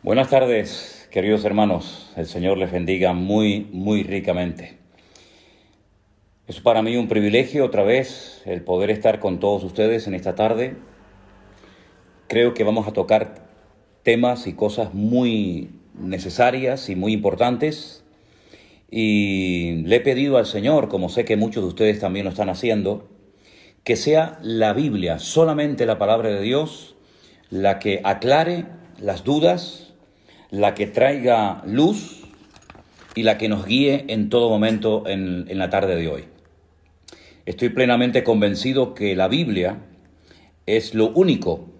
Buenas tardes, queridos hermanos. El Señor les bendiga muy, muy ricamente. Es para mí un privilegio otra vez el poder estar con todos ustedes en esta tarde. Creo que vamos a tocar temas y cosas muy necesarias y muy importantes. Y le he pedido al Señor, como sé que muchos de ustedes también lo están haciendo, que sea la Biblia, solamente la palabra de Dios, la que aclare las dudas, la que traiga luz y la que nos guíe en todo momento en la tarde de hoy. Estoy plenamente convencido que la Biblia es lo único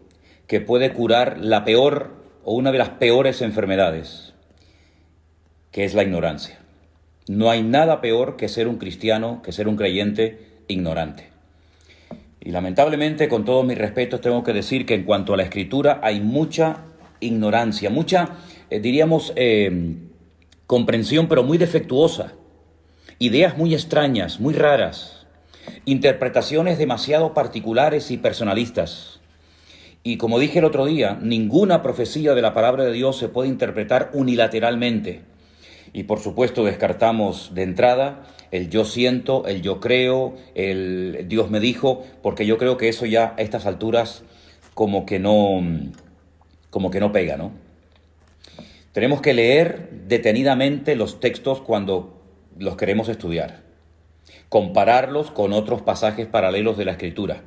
que puede curar la peor o una de las peores enfermedades, que es la ignorancia. No hay nada peor que ser un cristiano, que ser un creyente ignorante. Y lamentablemente, con todos mis respetos, tengo que decir que en cuanto a la Escritura hay mucha ignorancia, mucha, comprensión, pero muy defectuosa, ideas muy extrañas, muy raras, interpretaciones demasiado particulares y personalistas. Y como dije el otro día, ninguna profecía de la palabra de Dios se puede interpretar unilateralmente. Y por supuesto descartamos de entrada el yo siento, el yo creo, el Dios me dijo, porque yo creo que eso ya a estas alturas como que no pega, ¿no? Tenemos que leer detenidamente los textos cuando los queremos estudiar, compararlos con otros pasajes paralelos de la Escritura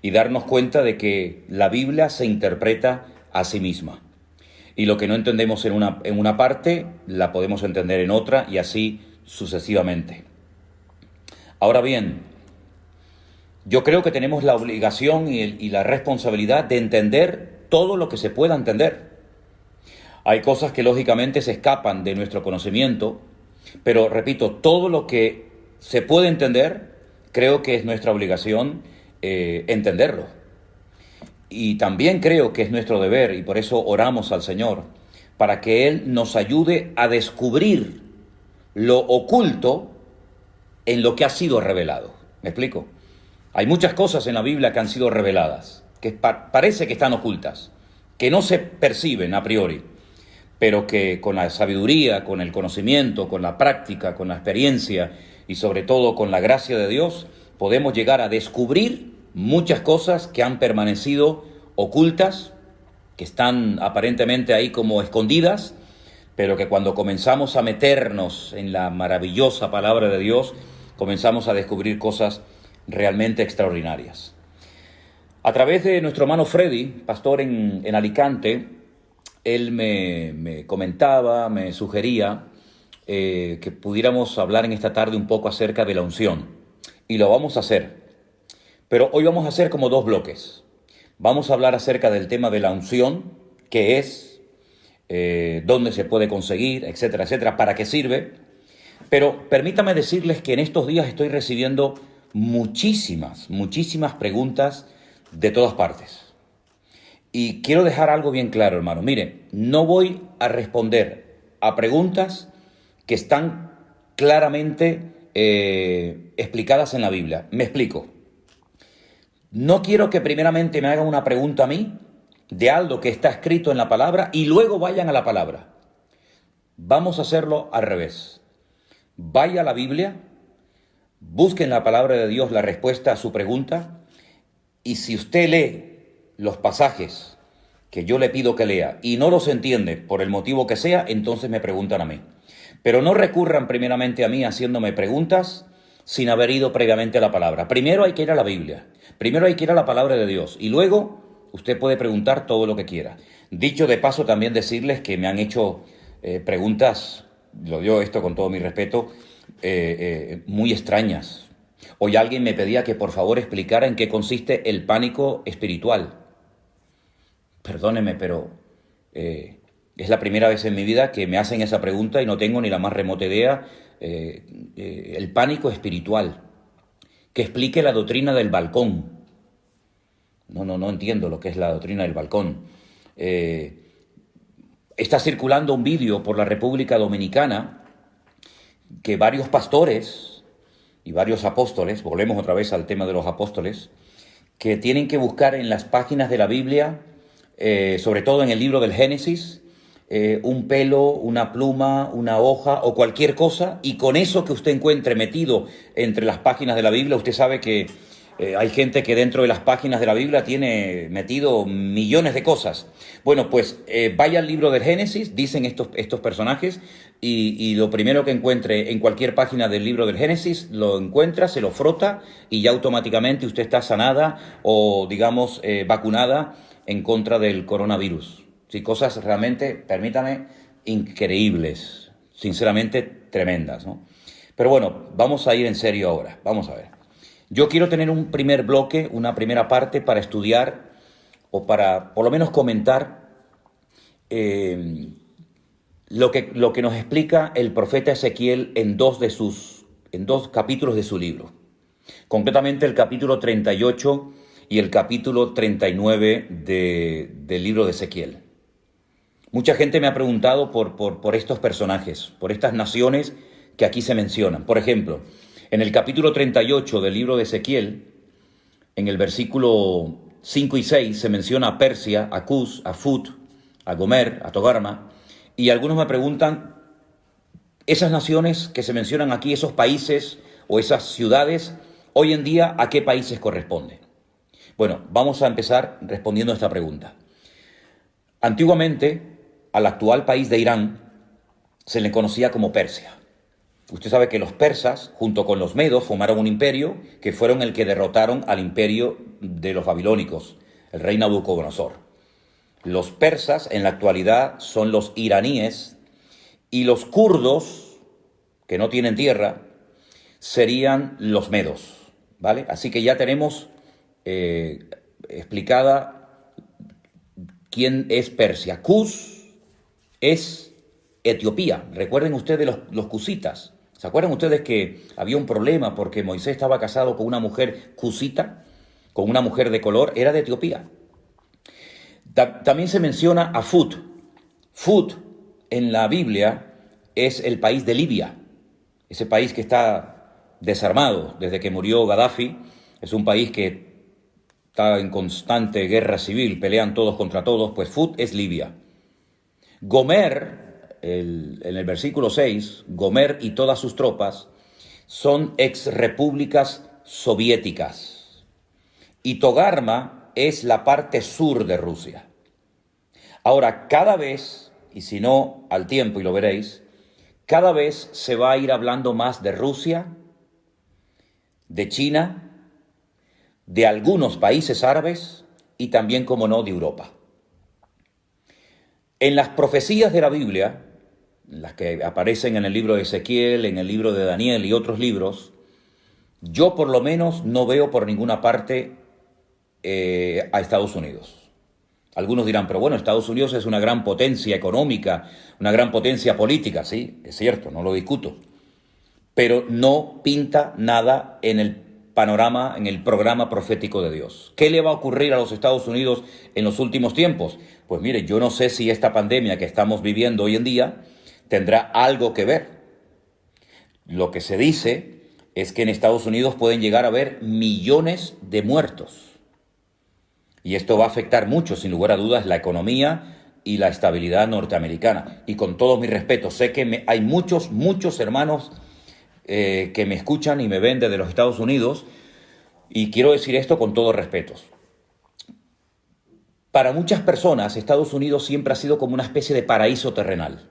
y darnos cuenta de que la Biblia se interpreta a sí misma. Y lo que no entendemos en una parte, la podemos entender en otra y así sucesivamente. Ahora bien, yo creo que tenemos la obligación y la responsabilidad de entender todo lo que se pueda entender. Hay cosas que lógicamente se escapan de nuestro conocimiento, pero repito, todo lo que se puede entender, creo que es nuestra obligación entenderlo. Y también creo que es nuestro deber, y por eso oramos al Señor, para que Él nos ayude a descubrir lo oculto en lo que ha sido revelado. ¿Me explico? Hay muchas cosas en la Biblia que han sido reveladas, que parece que están ocultas, que no se perciben a priori, pero que con la sabiduría, con el conocimiento, con la práctica, con la experiencia y sobre todo con la gracia de Dios, podemos llegar a descubrir muchas cosas que han permanecido ocultas, que están aparentemente ahí como escondidas, pero que cuando comenzamos a meternos en la maravillosa palabra de Dios, comenzamos a descubrir cosas realmente extraordinarias. A través de nuestro hermano Freddy, pastor en Alicante, él me comentaba, me sugería que pudiéramos hablar en esta tarde un poco acerca de la unción. Y lo vamos a hacer. Pero hoy vamos a hacer como dos bloques. Vamos a hablar acerca del tema de la unción, qué es, dónde se puede conseguir, etcétera, etcétera, para qué sirve. Pero permítame decirles que en estos días estoy recibiendo muchísimas preguntas de todas partes. Y quiero dejar algo bien claro, hermano. Mire, no voy a responder a preguntas que están claramente explicadas en la Biblia. Me explico. No quiero que primeramente me hagan una pregunta a mí de algo que está escrito en la palabra y luego vayan a la palabra. Vamos a hacerlo al revés. Vaya a la Biblia, busque en la palabra de Dios la respuesta a su pregunta y si usted lee los pasajes que yo le pido que lea y no los entiende por el motivo que sea, entonces me preguntan a mí. Pero no recurran primeramente a mí haciéndome preguntas sin haber ido previamente a la palabra. Primero hay que ir a la Biblia, primero hay que ir a la palabra de Dios y luego usted puede preguntar todo lo que quiera. Dicho de paso, también decirles que me han hecho preguntas, lo digo esto con todo mi respeto, muy extrañas. Hoy alguien me pedía que por favor explicara en qué consiste el pánico espiritual. Perdóneme, pero es la primera vez en mi vida que me hacen esa pregunta y no tengo ni la más remota idea. El pánico espiritual, que explique la doctrina del balcón. No entiendo lo que es la doctrina del balcón. Está circulando un vídeo por la República Dominicana que varios pastores y varios apóstoles, volvemos otra vez al tema de los apóstoles, que tienen que buscar en las páginas de la Biblia, sobre todo en el libro del Génesis, un pelo, una pluma, una hoja o cualquier cosa, y con eso que usted encuentre metido entre las páginas de la Biblia, usted sabe que hay gente que dentro de las páginas de la Biblia tiene metido millones de cosas. Bueno, pues vaya al libro del Génesis, dicen estos personajes, y lo primero que encuentre en cualquier página del libro del Génesis, lo encuentra, se lo frota y ya automáticamente usted está sanada o, digamos, vacunada en contra del coronavirus. Sí, cosas realmente, permítame, increíbles, sinceramente tremendas, ¿no? Pero bueno, vamos a ir en serio ahora, vamos a ver. Yo quiero tener un primer bloque, una primera parte para estudiar o para por lo menos comentar lo que nos explica el profeta Ezequiel en dos capítulos de su libro. Concretamente el capítulo 38 y el capítulo 39 del libro de Ezequiel. Mucha gente me ha preguntado por estos personajes, por estas naciones que aquí se mencionan. Por ejemplo, en el capítulo 38 del libro de Ezequiel, en el versículo 5 y 6, se menciona a Persia, a Cus, a Fut, a Gomer, a Togarma, y algunos me preguntan, esas naciones que se mencionan aquí, esos países o esas ciudades, hoy en día, ¿a qué países corresponden? Bueno, vamos a empezar respondiendo a esta pregunta. Antiguamente, al actual país de Irán se le conocía como Persia. Usted sabe que los persas, junto con los medos, formaron un imperio que fueron el que derrotaron al imperio de los babilónicos, el rey Nabucodonosor. Los persas en la actualidad son los iraníes y los kurdos, que no tienen tierra, serían los medos, ¿vale? Así que ya tenemos explicada quién es Persia. Cus es Etiopía. Recuerden ustedes los cusitas. ¿Se acuerdan ustedes que había un problema porque Moisés estaba casado con una mujer cusita, con una mujer de color? Era de Etiopía. También se menciona a Fut. Fut en la Biblia es el país de Libia, ese país que está desarmado desde que murió Gaddafi. Es un país que está en constante guerra civil, pelean todos contra todos, pues Fut es Libia. Gomer, en el versículo 6, Gomer y todas sus tropas son exrepúblicas soviéticas. Y Togarma es la parte sur de Rusia. Ahora, cada vez, y si no al tiempo y lo veréis, cada vez se va a ir hablando más de Rusia, de China, de algunos países árabes y también, como no, de Europa. En las profecías de la Biblia, las que aparecen en el libro de Ezequiel, en el libro de Daniel y otros libros, yo por lo menos no veo por ninguna parte a Estados Unidos. Algunos dirán, pero bueno, Estados Unidos es una gran potencia económica, una gran potencia política, sí, es cierto, no lo discuto, pero no pinta nada en el panorama, en el programa profético de Dios. ¿Qué le va a ocurrir a los Estados Unidos en los últimos tiempos? Pues mire, yo no sé si esta pandemia que estamos viviendo hoy en día tendrá algo que ver. Lo que se dice es que en Estados Unidos pueden llegar a haber millones de muertos. Y esto va a afectar mucho, sin lugar a dudas, la economía y la estabilidad norteamericana. Y con todo mi respeto, sé que hay muchos hermanos que me escuchan y me ven desde los Estados Unidos, y quiero decir esto con todo respeto. Para muchas personas, Estados Unidos siempre ha sido como una especie de paraíso terrenal,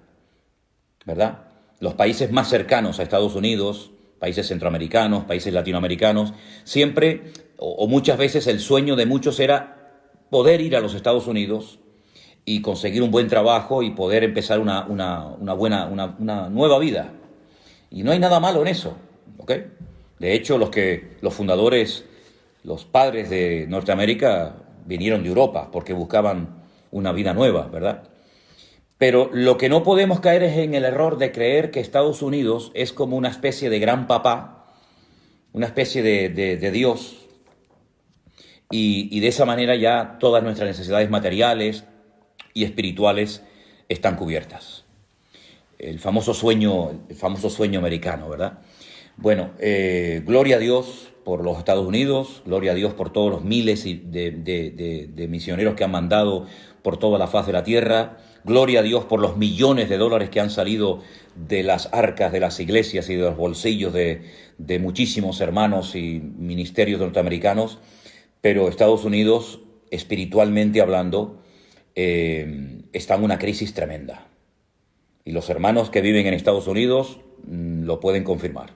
¿verdad? Los países más cercanos a Estados Unidos, países centroamericanos, países latinoamericanos, siempre o muchas veces el sueño de muchos era poder ir a los Estados Unidos y conseguir un buen trabajo y poder empezar una nueva vida. Y no hay nada malo en eso, ¿ok? De hecho, los fundadores, los padres de Norteamérica vinieron de Europa porque buscaban una vida nueva, ¿verdad? Pero lo que no podemos caer es en el error de creer que Estados Unidos es como una especie de gran papá, una especie de Dios, y de esa manera ya todas nuestras necesidades materiales y espirituales están cubiertas. El famoso sueño americano, ¿verdad? Bueno, gloria a Dios por los Estados Unidos, gloria a Dios por todos los miles de misioneros que han mandado por toda la faz de la tierra. Gloria a Dios por los millones de dólares que han salido de las arcas de las iglesias y de los bolsillos de muchísimos hermanos y ministerios norteamericanos. Pero Estados Unidos, espiritualmente hablando, está en una crisis tremenda. Y los hermanos que viven en Estados Unidos lo pueden confirmar.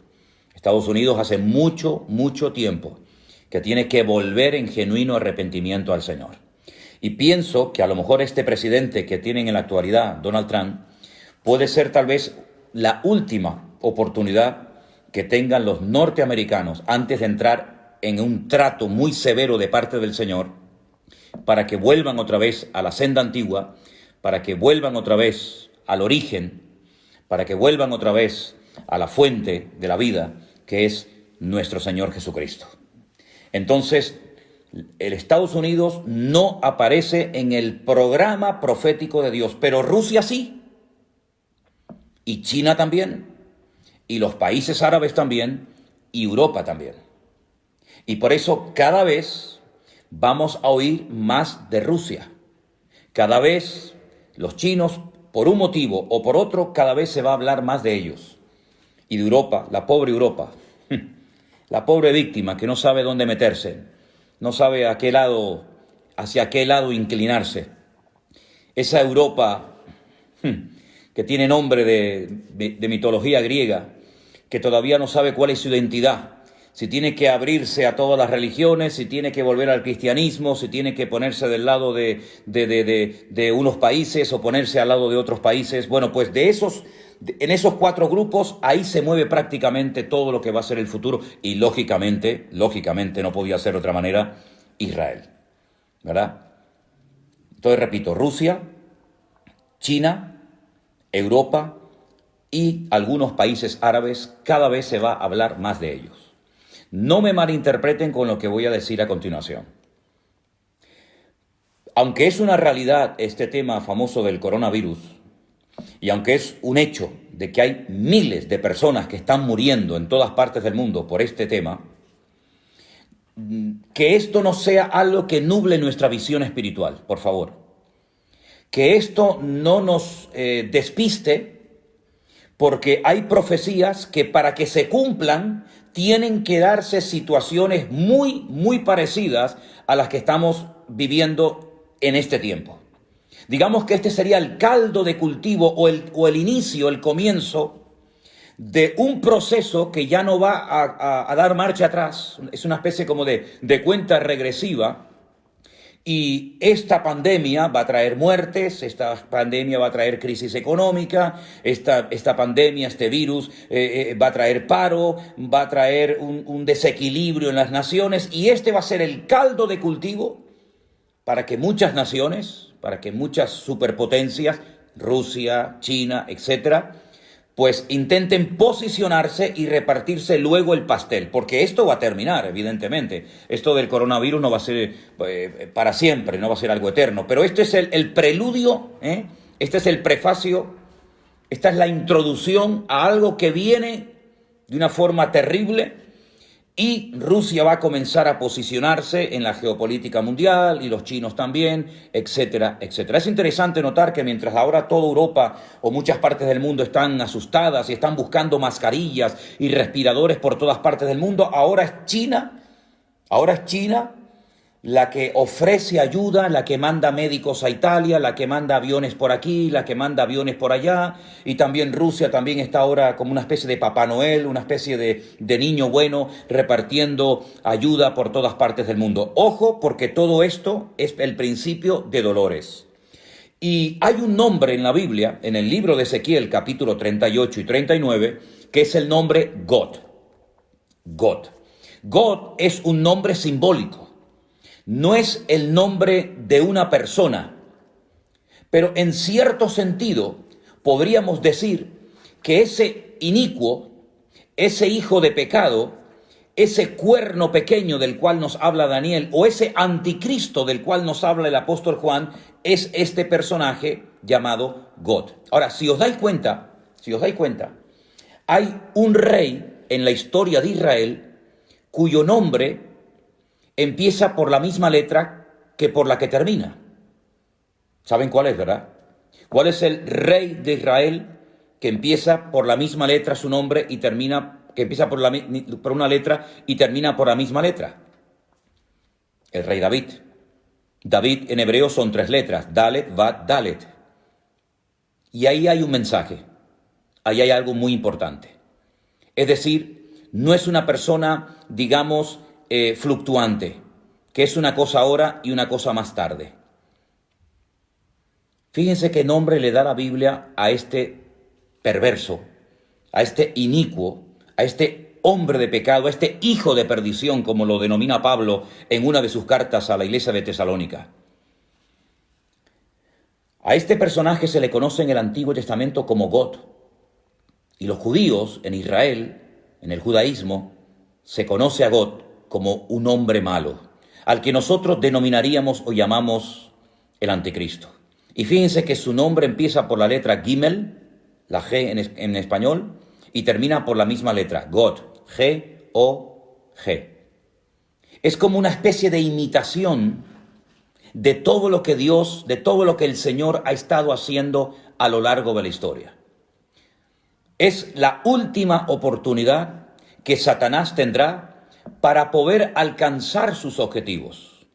Estados Unidos hace mucho, mucho tiempo que tiene que volver en genuino arrepentimiento al Señor. Y pienso que a lo mejor este presidente que tienen en la actualidad, Donald Trump, puede ser tal vez la última oportunidad que tengan los norteamericanos antes de entrar en un trato muy severo de parte del Señor, para que vuelvan otra vez a la senda antigua, para que vuelvan otra vez al origen, para que vuelvan otra vez a la fuente de la vida, que es nuestro Señor Jesucristo. Entonces, el Estados Unidos no aparece en el programa profético de Dios, pero Rusia sí, y China también, y los países árabes también, y Europa también. Y por eso cada vez vamos a oír más de Rusia. Cada vez los chinos, por un motivo o por otro, cada vez se va a hablar más de ellos. Y de Europa, la pobre Europa, la pobre víctima que no sabe dónde meterse, no sabe hacia qué lado inclinarse. Esa Europa que tiene nombre de mitología griega, que todavía no sabe cuál es su identidad, si tiene que abrirse a todas las religiones, si tiene que volver al cristianismo, si tiene que ponerse del lado de unos países o ponerse al lado de otros países. Bueno, pues en esos cuatro grupos, ahí se mueve prácticamente todo lo que va a ser el futuro. Y lógicamente, no podía ser de otra manera, Israel, ¿verdad? Entonces, repito, Rusia, China, Europa y algunos países árabes, cada vez se va a hablar más de ellos. No me malinterpreten con lo que voy a decir a continuación. Aunque es una realidad este tema famoso del coronavirus, y aunque es un hecho de que hay miles de personas que están muriendo en todas partes del mundo por este tema, que esto no sea algo que nuble nuestra visión espiritual, por favor. Que esto no nos despiste, porque hay profecías que para que se cumplan tienen que darse situaciones muy, muy parecidas a las que estamos viviendo en este tiempo. Digamos que este sería el caldo de cultivo o el inicio, el comienzo de un proceso que ya no va a dar marcha atrás. Es una especie como de cuenta regresiva. Y esta pandemia va a traer muertes, esta pandemia va a traer crisis económica, esta pandemia, este virus va a traer paro, va a traer un desequilibrio en las naciones, y este va a ser el caldo de cultivo para que muchas naciones, para que muchas superpotencias, Rusia, China, etcétera, pues intenten posicionarse y repartirse luego el pastel, porque esto va a terminar, evidentemente. Esto del coronavirus no va a ser para siempre, no va a ser algo eterno, pero este es el preludio, este es el prefacio, esta es la introducción a algo que viene de una forma terrible, y Rusia va a comenzar a posicionarse en la geopolítica mundial, y los chinos también, etcétera, etcétera. Es interesante notar que mientras ahora toda Europa o muchas partes del mundo están asustadas y están buscando mascarillas y respiradores por todas partes del mundo, ahora es China la que ofrece ayuda, la que manda médicos a Italia, la que manda aviones por aquí, la que manda aviones por allá, y también Rusia también está ahora como una especie de Papá Noel, una especie de niño bueno repartiendo ayuda por todas partes del mundo. Ojo, porque todo esto es el principio de dolores. Y hay un nombre en la Biblia, en el libro de Ezequiel, capítulo 38 y 39, que es el nombre God. God. God es un nombre simbólico. No es el nombre de una persona, pero en cierto sentido podríamos decir que ese inicuo, ese hijo de pecado, ese cuerno pequeño del cual nos habla Daniel, o ese anticristo del cual nos habla el apóstol Juan, es este personaje llamado God. Ahora, si os dais cuenta, hay un rey en la historia de Israel cuyo nombre empieza por la misma letra que por la que termina. ¿Saben cuál es, verdad? ¿Cuál es el rey de Israel que empieza por la misma letra su nombre y termina, que empieza por una letra y termina por la misma letra? El rey David. David en hebreo son 3 letras, Dalet, Vat, Dalet. Y ahí hay un mensaje, ahí hay algo muy importante. Es decir, no es una persona, digamos, fluctuante, que es una cosa ahora y una cosa más tarde. Fíjense qué nombre le da la Biblia a este perverso, a este inicuo, a este hombre de pecado, a este hijo de perdición, como lo denomina Pablo en una de sus cartas a la iglesia de Tesalónica. A este personaje se le conoce en el Antiguo Testamento como God. Y los judíos en Israel, en el judaísmo, se conoce a God como un hombre malo, al que nosotros denominaríamos o llamamos el anticristo. Y fíjense que su nombre empieza por la letra Gimel, la G en español, y termina por la misma letra, God, G-O-G. Es como una especie de imitación de todo lo que Dios, de todo lo que el Señor ha estado haciendo a lo largo de la historia. Es la última oportunidad que Satanás tendrá para poder alcanzar sus objetivos.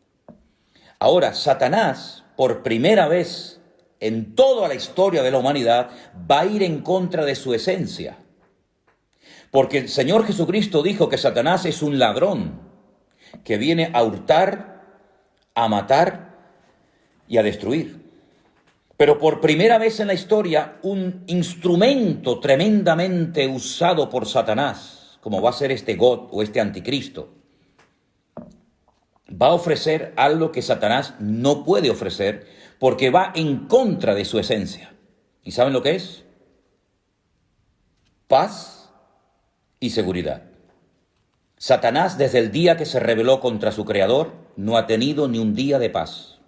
Ahora, Satanás, por primera vez en toda la historia de la humanidad, va a ir en contra de su esencia. Porque el Señor Jesucristo dijo que Satanás es un ladrón que viene a hurtar, a matar y a destruir. Pero por primera vez en la historia, un instrumento tremendamente usado por Satanás, como va a ser este God o este anticristo, va a ofrecer algo que Satanás no puede ofrecer porque va en contra de su esencia. ¿Y saben lo que es? Paz y seguridad. Satanás, desde el día que se rebeló contra su creador, no ha tenido ni un día de paz.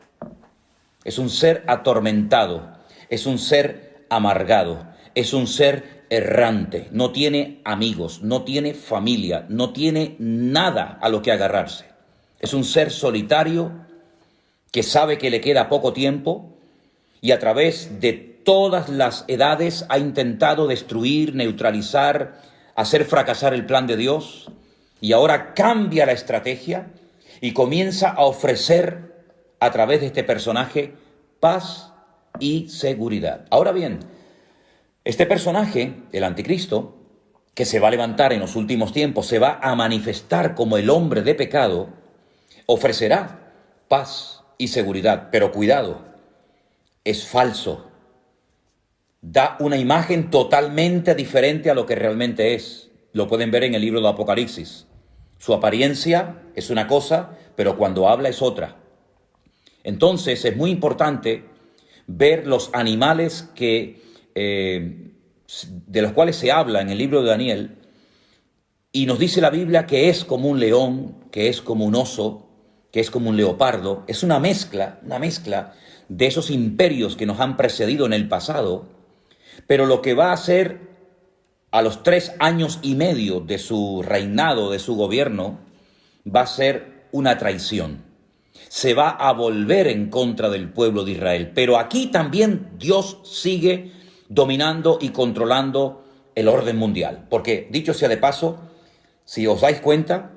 Es un ser atormentado, es un ser amargado, es un ser errante, no tiene amigos, no tiene familia, no tiene nada a lo que agarrarse. Es un ser solitario que sabe que le queda poco tiempo y a través de todas las edades ha intentado destruir, neutralizar, hacer fracasar el plan de Dios, y ahora cambia la estrategia y comienza a ofrecer a través de este personaje paz y seguridad. Ahora bien, este personaje, el anticristo, que se va a levantar en los últimos tiempos, se va a manifestar como el hombre de pecado, ofrecerá paz y seguridad, pero cuidado, es falso. Da una imagen totalmente diferente a lo que realmente es. Lo pueden ver en el libro de Apocalipsis. Su apariencia es una cosa, pero cuando habla es otra. Entonces es muy importante ver los animales de los cuales se habla en el libro de Daniel, y nos dice la Biblia que es como un león, que es como un oso, que es como un leopardo. Es una mezcla de esos imperios que nos han precedido en el pasado, pero lo que va a hacer a los 3 años y medio de su reinado, de su gobierno, va a ser una traición. Se va a volver en contra del pueblo de Israel. Pero aquí también Dios sigue dominando y controlando el orden mundial. Porque, dicho sea de paso, si os dais cuenta,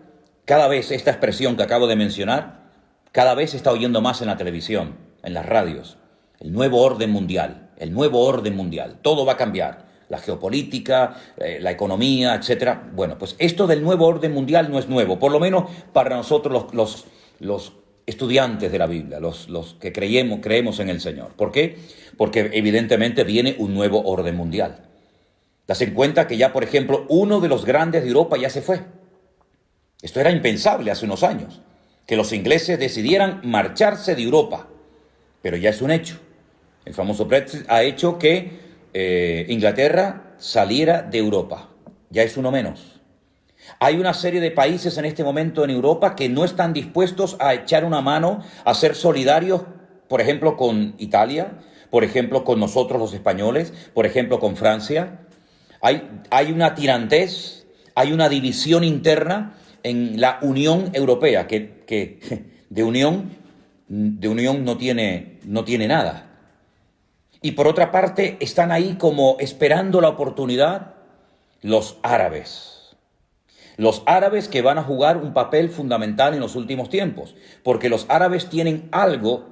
cada vez esta expresión que acabo de mencionar, cada vez se está oyendo más en la televisión, en las radios. El nuevo orden mundial, el nuevo orden mundial. Todo va a cambiar. La geopolítica, la economía, etcétera. Bueno, pues esto del nuevo orden mundial no es nuevo, por lo menos para nosotros los estudiantes de la Biblia, los que creemos en el Señor. ¿Por qué? Porque evidentemente viene un nuevo orden mundial. Das en cuenta que ya, por ejemplo, uno de los grandes de Europa ya se fue. Esto era impensable hace unos años, que los ingleses decidieran marcharse de Europa, pero ya es un hecho. El famoso Brexit ha hecho que Inglaterra saliera de Europa. Ya es uno menos. Hay una serie de países en este momento en Europa que no están dispuestos a echar una mano, a ser solidarios, por ejemplo, con Italia, por ejemplo, con nosotros los españoles, por ejemplo, con Francia. Hay una tirantez, hay una división interna en la Unión Europea, que de unión no tiene nada. Y por otra parte, están ahí como esperando la oportunidad los árabes. Los árabes que van a jugar un papel fundamental en los últimos tiempos, porque los árabes tienen algo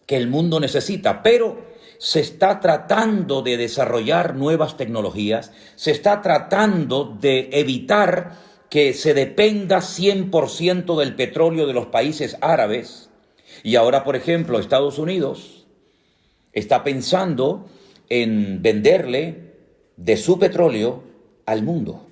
que el mundo necesita, pero se está tratando de desarrollar nuevas tecnologías, se está tratando de evitar que se dependa 100% del petróleo de los países árabes. Y ahora, por ejemplo, Estados Unidos está pensando en venderle de su petróleo al mundo.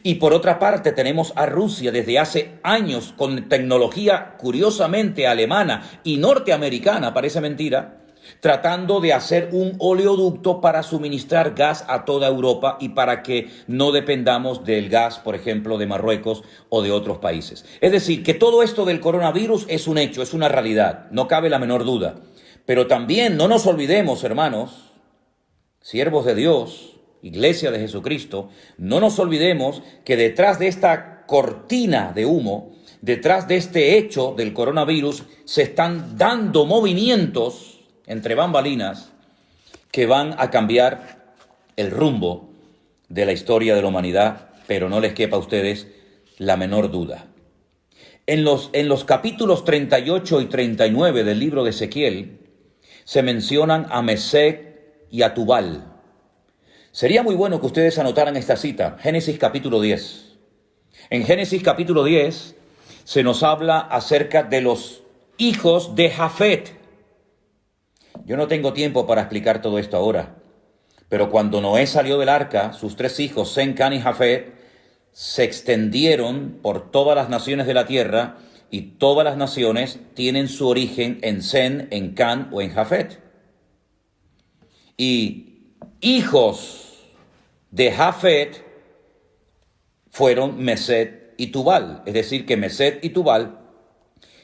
Y por otra parte tenemos a Rusia desde hace años con tecnología curiosamente alemana y norteamericana, parece mentira, tratando de hacer un oleoducto para suministrar gas a toda Europa y para que no dependamos del gas, por ejemplo, de Marruecos o de otros países. Es decir, que todo esto del coronavirus es un hecho, es una realidad, no cabe la menor duda. Pero también no nos olvidemos, hermanos, siervos de Dios, Iglesia de Jesucristo, no nos olvidemos que detrás de esta cortina de humo, detrás de este hecho del coronavirus, se están dando movimientos entre bambalinas que van a cambiar el rumbo de la historia de la humanidad, pero no les quepa a ustedes la menor duda. En los capítulos 38 y 39 del libro de Ezequiel se mencionan a Mesec y a Tubal. Sería muy bueno que ustedes anotaran esta cita, Génesis capítulo 10. En Génesis capítulo 10 se nos habla acerca de los hijos de Jafet. Yo no tengo tiempo para explicar todo esto ahora, pero cuando Noé salió del arca, sus tres hijos, Sem, Can y Jafet, se extendieron por todas las naciones de la tierra y todas las naciones tienen su origen en Sem, en Can o en Jafet. Y hijos de Jafet fueron Mesec y Tubal, es decir, que Mesec y Tubal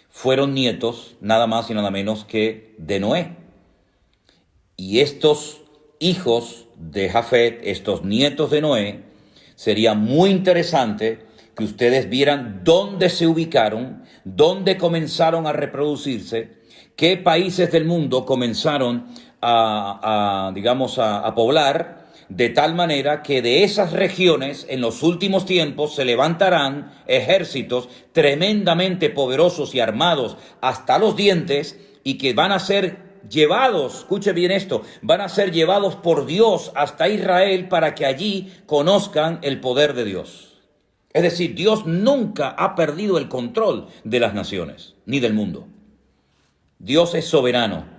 fueron nietos nada más y nada menos que de Noé. Y estos hijos de Jafet, estos nietos de Noé, sería muy interesante que ustedes vieran dónde se ubicaron, dónde comenzaron a reproducirse, qué países del mundo comenzaron a poblar, de tal manera que de esas regiones en los últimos tiempos se levantarán ejércitos tremendamente poderosos y armados hasta los dientes y que van a ser llevados, escuche bien esto, van a ser llevados por Dios hasta Israel para que allí conozcan el poder de Dios. Es decir, Dios nunca ha perdido el control de las naciones, ni del mundo. Dios es soberano.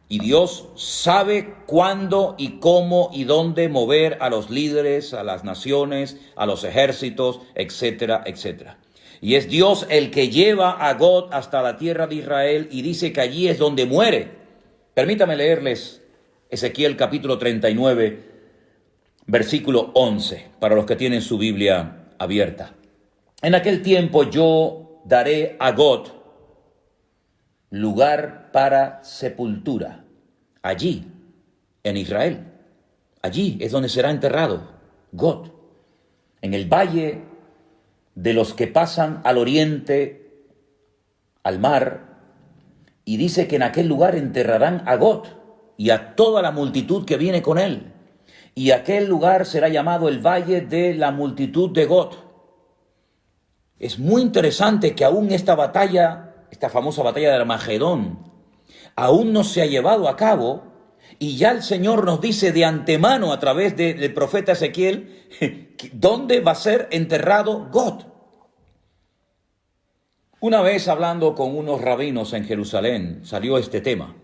Y Dios sabe cuándo y cómo y dónde mover a los líderes, a las naciones, a los ejércitos, etcétera, etcétera. Y es Dios el que lleva a God hasta la tierra de Israel y dice que allí es donde muere. Permítame leerles Ezequiel capítulo 39, versículo 11, para los que tienen su Biblia abierta. En aquel tiempo yo daré a God lugar para sepultura, allí, en Israel. Allí es donde será enterrado God, en el valle de los que pasan al oriente, al mar, y dice que en aquel lugar enterrarán a God y a toda la multitud que viene con él. Y aquel lugar será llamado el valle de la multitud de God. Es muy interesante que aún esta batalla, esta famosa batalla de Armagedón, aún no se ha llevado a cabo, y ya el Señor nos dice de antemano a través del profeta Ezequiel dónde va a ser enterrado God. Una vez hablando con unos rabinos en Jerusalén salió este tema,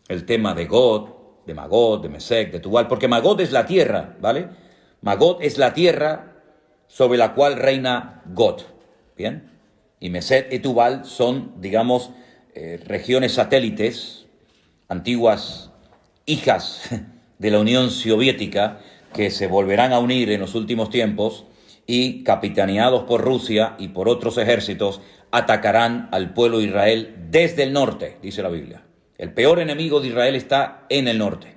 el tema de God, de Magog, de Mesec, de Tubal, porque Magog es la tierra, ¿vale? Magog es la tierra sobre la cual reina God, ¿bien? Y Mesec y Tubal son, digamos, regiones satélites, antiguas hijas de la Unión Soviética, que se volverán a unir en los últimos tiempos y, capitaneados por Rusia y por otros ejércitos, atacarán al pueblo de Israel desde el norte, dice la Biblia. El peor enemigo de Israel está en el norte.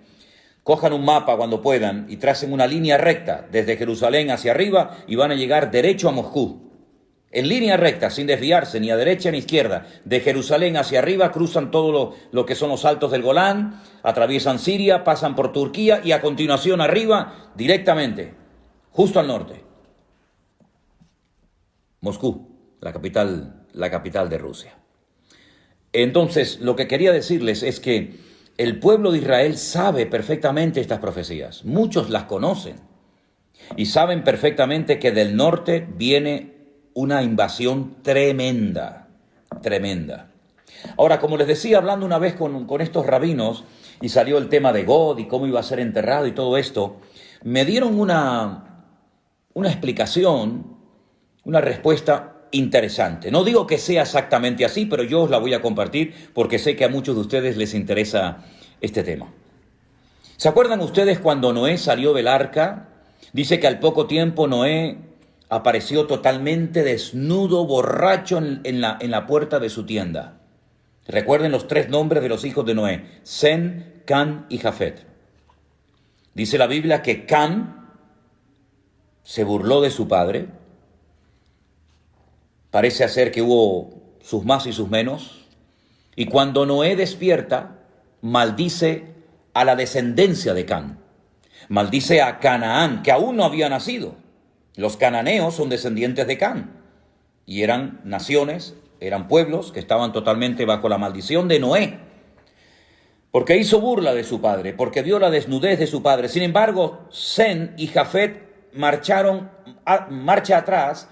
Cojan un mapa cuando puedan y tracen una línea recta desde Jerusalén hacia arriba y van a llegar derecho a Moscú. en línea recta, sin desviarse ni a derecha ni a izquierda, de Jerusalén hacia arriba, cruzan todo lo que son los altos del Golán, atraviesan Siria, pasan por Turquía y a continuación arriba, directamente, justo al norte. Moscú, la capital de Rusia. Entonces, lo que quería decirles es que el pueblo de Israel sabe perfectamente estas profecías. Muchos las conocen y saben perfectamente que del norte viene una invasión tremenda, tremenda. Ahora, como les decía, hablando una vez con estos rabinos, y salió el tema de God y cómo iba a ser enterrado y todo esto, me dieron una explicación, una respuesta interesante. No digo que sea exactamente así, pero yo os la voy a compartir porque sé que a muchos de ustedes les interesa este tema. ¿Se acuerdan ustedes cuando Noé salió del arca? Dice que al poco tiempo Noé apareció totalmente desnudo, borracho en la puerta de su tienda. Recuerden los 3 nombres de los hijos de Noé: Sem, Can y Jafet. Dice la Biblia que Can se burló de su padre. Parece ser que hubo sus más y sus menos. Y cuando Noé despierta, maldice a la descendencia de Can. Maldice a Canaán, que aún no había nacido. Los cananeos son descendientes de Can. Y eran naciones, eran pueblos que estaban totalmente bajo la maldición de Noé. Porque hizo burla de su padre, porque vio la desnudez de su padre. Sin embargo, Sem y Jafet marcharon marcha atrás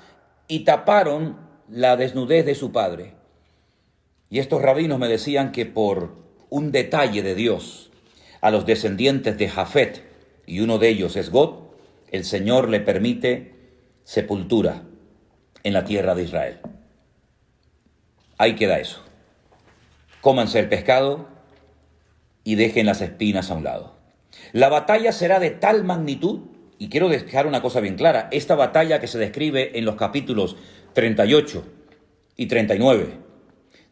y taparon la desnudez de su padre. Y estos rabinos me decían que por un detalle de Dios a los descendientes de Jafet, y uno de ellos es God, el Señor le permite sepultura en la tierra de Israel. Ahí queda eso. Cómanse el pescado y dejen las espinas a un lado. La batalla será de tal magnitud, y quiero dejar una cosa bien clara, esta batalla que se describe en los capítulos 38 y 39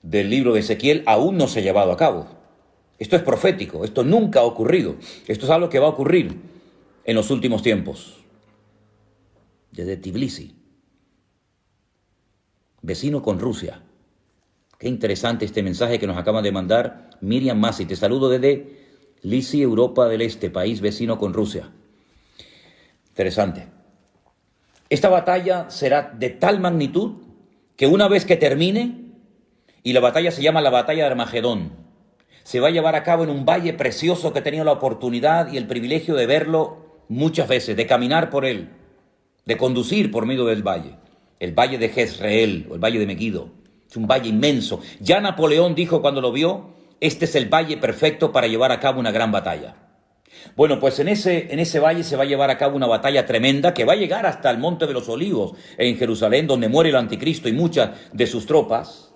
del libro de Ezequiel aún no se ha llevado a cabo. Esto es profético, esto nunca ha ocurrido. Esto es algo que va a ocurrir en los últimos tiempos. Desde Tbilisi, vecino con Rusia. Qué interesante este mensaje que nos acaba de mandar Miriam Masi. Te saludo desde Tbilisi, Europa del Este, país vecino con Rusia. Interesante. Esta batalla será de tal magnitud que una vez que termine, y la batalla se llama la batalla de Armagedón, se va a llevar a cabo en un valle precioso que he tenido la oportunidad y el privilegio de verlo muchas veces, de caminar por él, de conducir por medio del valle. El valle de Jezreel o el valle de Megiddo. Es un valle inmenso. Ya Napoleón dijo cuando lo vio, este es el valle perfecto para llevar a cabo una gran batalla. Bueno, pues en ese valle se va a llevar a cabo una batalla tremenda que va a llegar hasta el Monte de los Olivos en Jerusalén, donde muere el anticristo y muchas de sus tropas.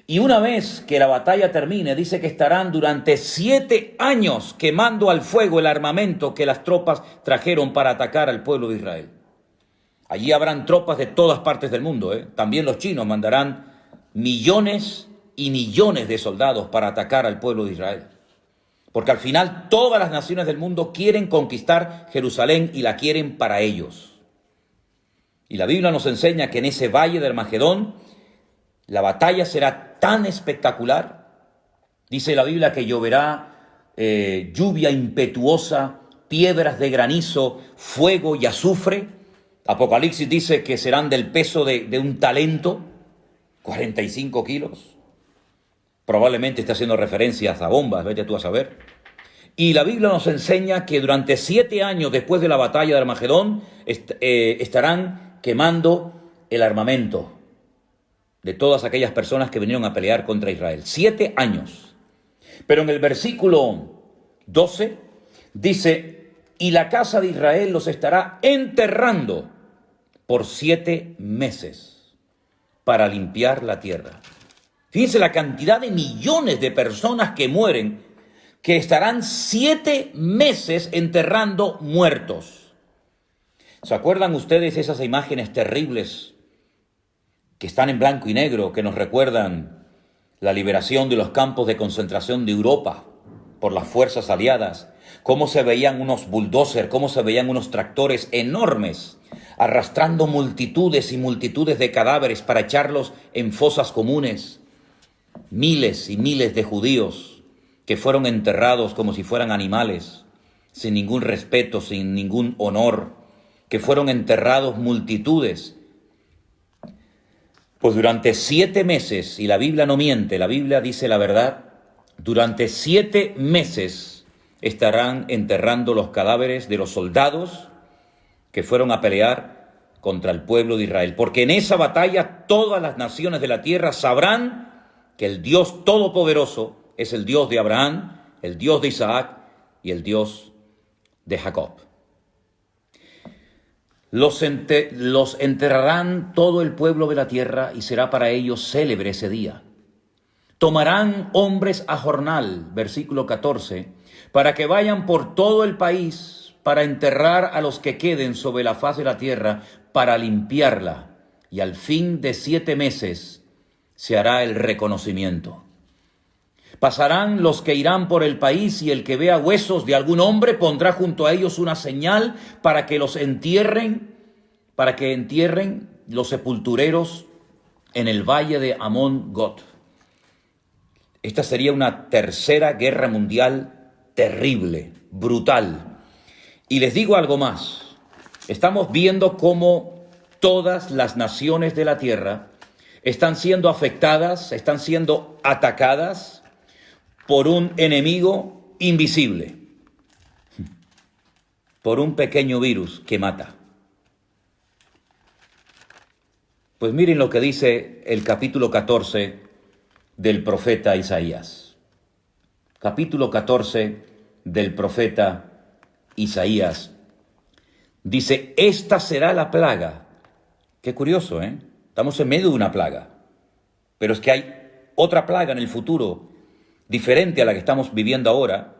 Y una vez que la batalla termine, dice que estarán durante 7 años quemando al fuego el armamento que las tropas trajeron para atacar al pueblo de Israel. Allí habrán tropas de todas partes del mundo, También los chinos mandarán millones y millones de soldados para atacar al pueblo de Israel. Porque al final todas las naciones del mundo quieren conquistar Jerusalén y la quieren para ellos. Y la Biblia nos enseña que en ese valle de Armagedón la batalla será tan espectacular. Dice la Biblia que lloverá lluvia impetuosa, piedras de granizo, fuego y azufre. Apocalipsis dice que serán del peso de un talento, 45 kilos. Probablemente está haciendo referencias a bombas, vete tú a saber. Y la Biblia nos enseña que durante 7 años después de la batalla de Armagedón estarán quemando el armamento de todas aquellas personas que vinieron a pelear contra Israel. 7 años. Pero en el versículo 12 dice, y la casa de Israel los estará enterrando por 7 meses para limpiar la tierra. Fíjense la cantidad de millones de personas que mueren, que estarán 7 meses enterrando muertos. ¿Se acuerdan ustedes esas imágenes terribles que están en blanco y negro, que nos recuerdan la liberación de los campos de concentración de Europa por las fuerzas aliadas? Cómo se veían unos bulldozers, cómo se veían unos tractores enormes arrastrando multitudes y multitudes de cadáveres para echarlos en fosas comunes. Miles y miles de judíos que fueron enterrados como si fueran animales, sin ningún respeto, sin ningún honor, que fueron enterrados multitudes. Pues durante 7 meses, y la Biblia no miente, la Biblia dice la verdad, durante 7 meses estarán enterrando los cadáveres de los soldados que fueron a pelear contra el pueblo de Israel. Porque en esa batalla todas las naciones de la tierra sabrán que el Dios Todopoderoso es el Dios de Abraham, el Dios de Isaac y el Dios de Jacob. Los enterrarán todo el pueblo de la tierra y será para ellos célebre ese día. Tomarán hombres a jornal, versículo 14, para que vayan por todo el país para enterrar a los que queden sobre la faz de la tierra, para limpiarla, y al fin de 7 meses se hará el reconocimiento. Pasarán los que irán por el país, y el que vea huesos de algún hombre pondrá junto a ellos una señal para que los entierren, para que entierren los sepultureros en el valle de Amón-Gad. Esta sería una tercera guerra mundial terrible, brutal. Y les digo algo más. Estamos viendo cómo todas las naciones de la tierra están siendo afectadas, están siendo atacadas por un enemigo invisible, por un pequeño virus que mata. Pues miren lo que dice el capítulo 14 del profeta Isaías. Capítulo 14 del profeta Isaías. Dice, esta será la plaga. Qué curioso, ¿eh? Estamos en medio de una plaga. Pero es que hay otra plaga en el futuro, diferente a la que estamos viviendo ahora.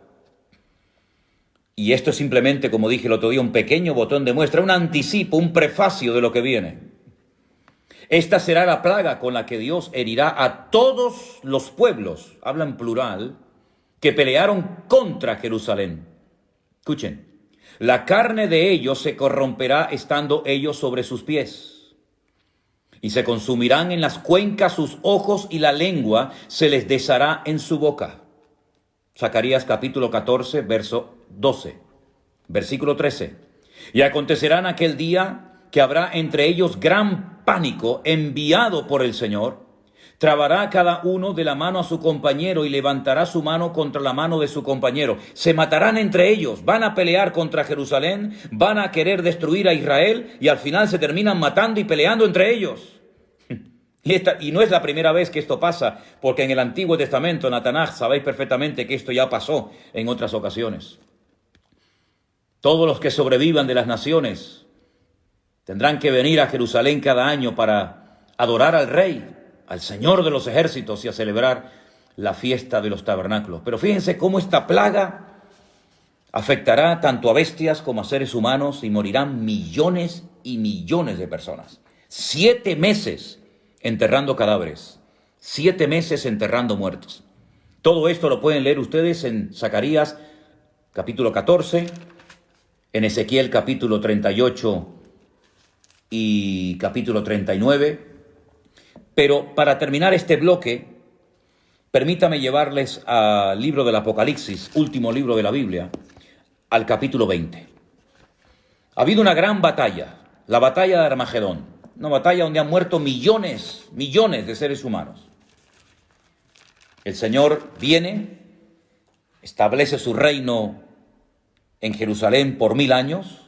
Y esto es simplemente, como dije el otro día, un pequeño botón de muestra, un anticipo, un prefacio de lo que viene. Esta será la plaga con la que Dios herirá a todos los pueblos, habla en plural, que pelearon contra Jerusalén. Escuchen, la carne de ellos se corromperá estando ellos sobre sus pies, y se consumirán en las cuencas sus ojos, y la lengua se les deshará en su boca. Zacarías capítulo 14, verso 12, versículo 13. Y acontecerá en aquel día que habrá entre ellos gran pánico enviado por el Señor. Trabará cada uno de la mano a su compañero y levantará su mano contra la mano de su compañero. Se matarán entre ellos, van a pelear contra Jerusalén, van a querer destruir a Israel y al final se terminan matando y peleando entre ellos. Y no es la primera vez que esto pasa, porque en el Antiguo Testamento, en la Tanaj, sabéis perfectamente que esto ya pasó en otras ocasiones. Todos los que sobrevivan de las naciones tendrán que venir a Jerusalén cada año para adorar al Rey, al Señor de los ejércitos, y a celebrar la fiesta de los tabernáculos. Pero fíjense cómo esta plaga afectará tanto a bestias como a seres humanos, y morirán millones y millones de personas. 7 meses enterrando cadáveres, 7 meses enterrando muertos. Todo esto lo pueden leer ustedes en Zacarías capítulo 14, en Ezequiel capítulo 38 y capítulo 39. Pero para terminar este bloque, permítame llevarles al libro del Apocalipsis, último libro de la Biblia, al capítulo 20. Ha habido una gran batalla, la batalla de Armagedón, una batalla donde han muerto millones de seres humanos. El Señor viene, establece su reino en Jerusalén por 1000 años,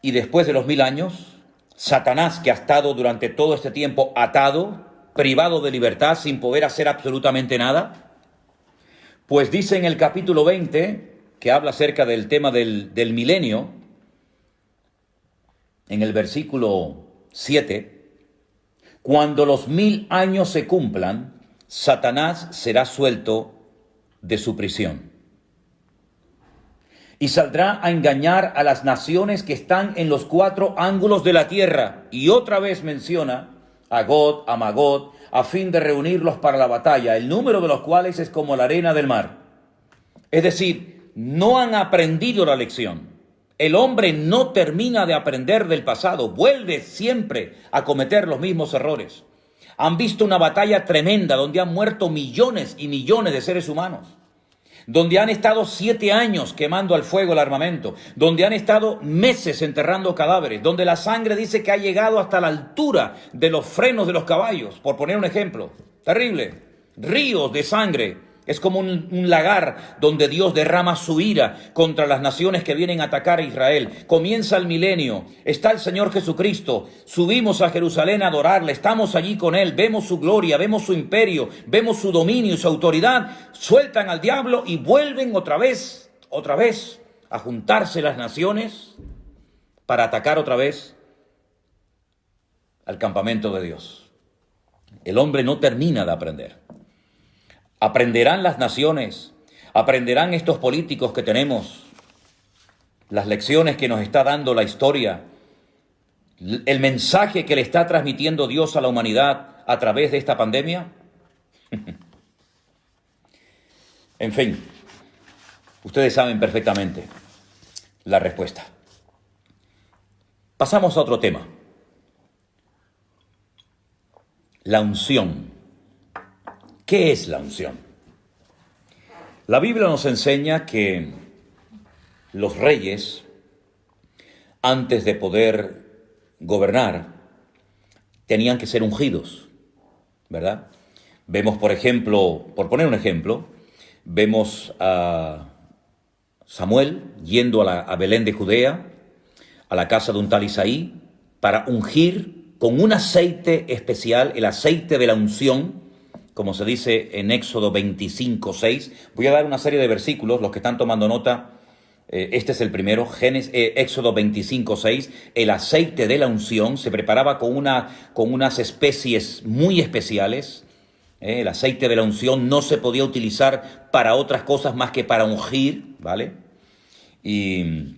y después de los 1000 años, Satanás, que ha estado durante todo este tiempo atado, privado de libertad, sin poder hacer absolutamente nada, pues dice en el capítulo 20, que habla acerca del tema del milenio, en el versículo 7, cuando los 1000 años se cumplan, Satanás será suelto de su prisión y saldrá a engañar a las naciones que están en los 4 ángulos de la tierra. Y otra vez menciona a Gog, a Magog, a fin de reunirlos para la batalla, el número de los cuales es como la arena del mar. Es decir, no han aprendido la lección. El hombre no termina de aprender del pasado, vuelve siempre a cometer los mismos errores. Han visto una batalla tremenda donde han muerto millones y millones de seres humanos, donde han estado 7 años quemando al fuego el armamento, donde han estado meses enterrando cadáveres, donde la sangre dice que ha llegado hasta la altura de los frenos de los caballos, por poner un ejemplo. Terrible. Ríos de sangre. Es como un lagar donde Dios derrama su ira contra las naciones que vienen a atacar a Israel. Comienza el milenio, está el Señor Jesucristo, subimos a Jerusalén a adorarle, estamos allí con Él, vemos su gloria, vemos su imperio, vemos su dominio y su autoridad, sueltan al diablo y vuelven otra vez a juntarse las naciones para atacar otra vez al campamento de Dios. El hombre no termina de aprender. Aprenderán las naciones, aprenderán estos políticos que tenemos, las lecciones que nos está dando la historia, el mensaje que le está transmitiendo Dios a la humanidad a través de esta pandemia. En fin, ustedes saben perfectamente la respuesta. Pasamos a otro tema. La unción. ¿Qué es la unción? La Biblia nos enseña que los reyes, antes de poder gobernar, tenían que ser ungidos, ¿verdad? Vemos, por ejemplo, por poner un ejemplo, vemos a Samuel yendo a Belén de Judea, a la casa de un tal Isaí, para ungir con un aceite especial, el aceite de la unción, como se dice en Éxodo 25:6. Voy a dar una serie de versículos, los que están tomando nota, este es el primero, Éxodo 25:6. El aceite de la unción se preparaba con unas especies muy especiales. El aceite de la unción no se podía utilizar para otras cosas más que para ungir, ¿vale? Y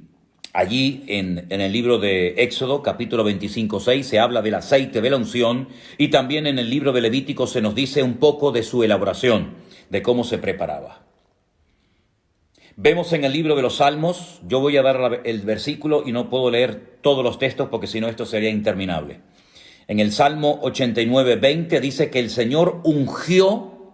allí en el libro de Éxodo, capítulo 25:6, se habla del aceite de la unción, y también en el libro de Levítico se nos dice un poco de su elaboración, de cómo se preparaba. Vemos en el libro de los Salmos, yo voy a dar el versículo y no puedo leer todos los textos porque si no esto sería interminable. En el Salmo 89:20 dice que el Señor ungió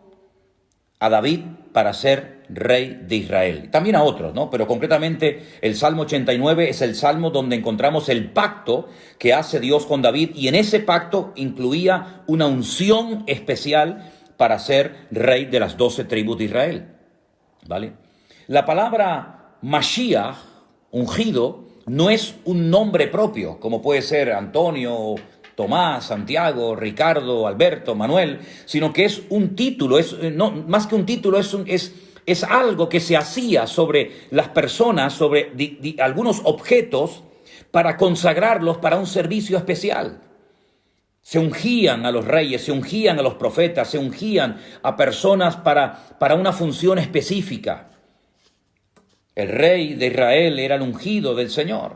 a David para ser rey de Israel. También a otros, ¿no? Pero concretamente el Salmo 89 es el salmo donde encontramos el pacto que hace Dios con David, y en ese pacto incluía una unción especial para ser rey de las 12 tribus de Israel, ¿vale? La palabra Mashiach, ungido, no es un nombre propio, como puede ser Antonio, Tomás, Santiago, Ricardo, Alberto, Manuel, sino que es un título, más que un título, es algo que se hacía sobre las personas, sobre algunos objetos, para consagrarlos para un servicio especial. Se ungían a los reyes, se ungían a los profetas, se ungían a personas para una función específica. El rey de Israel era el ungido del Señor.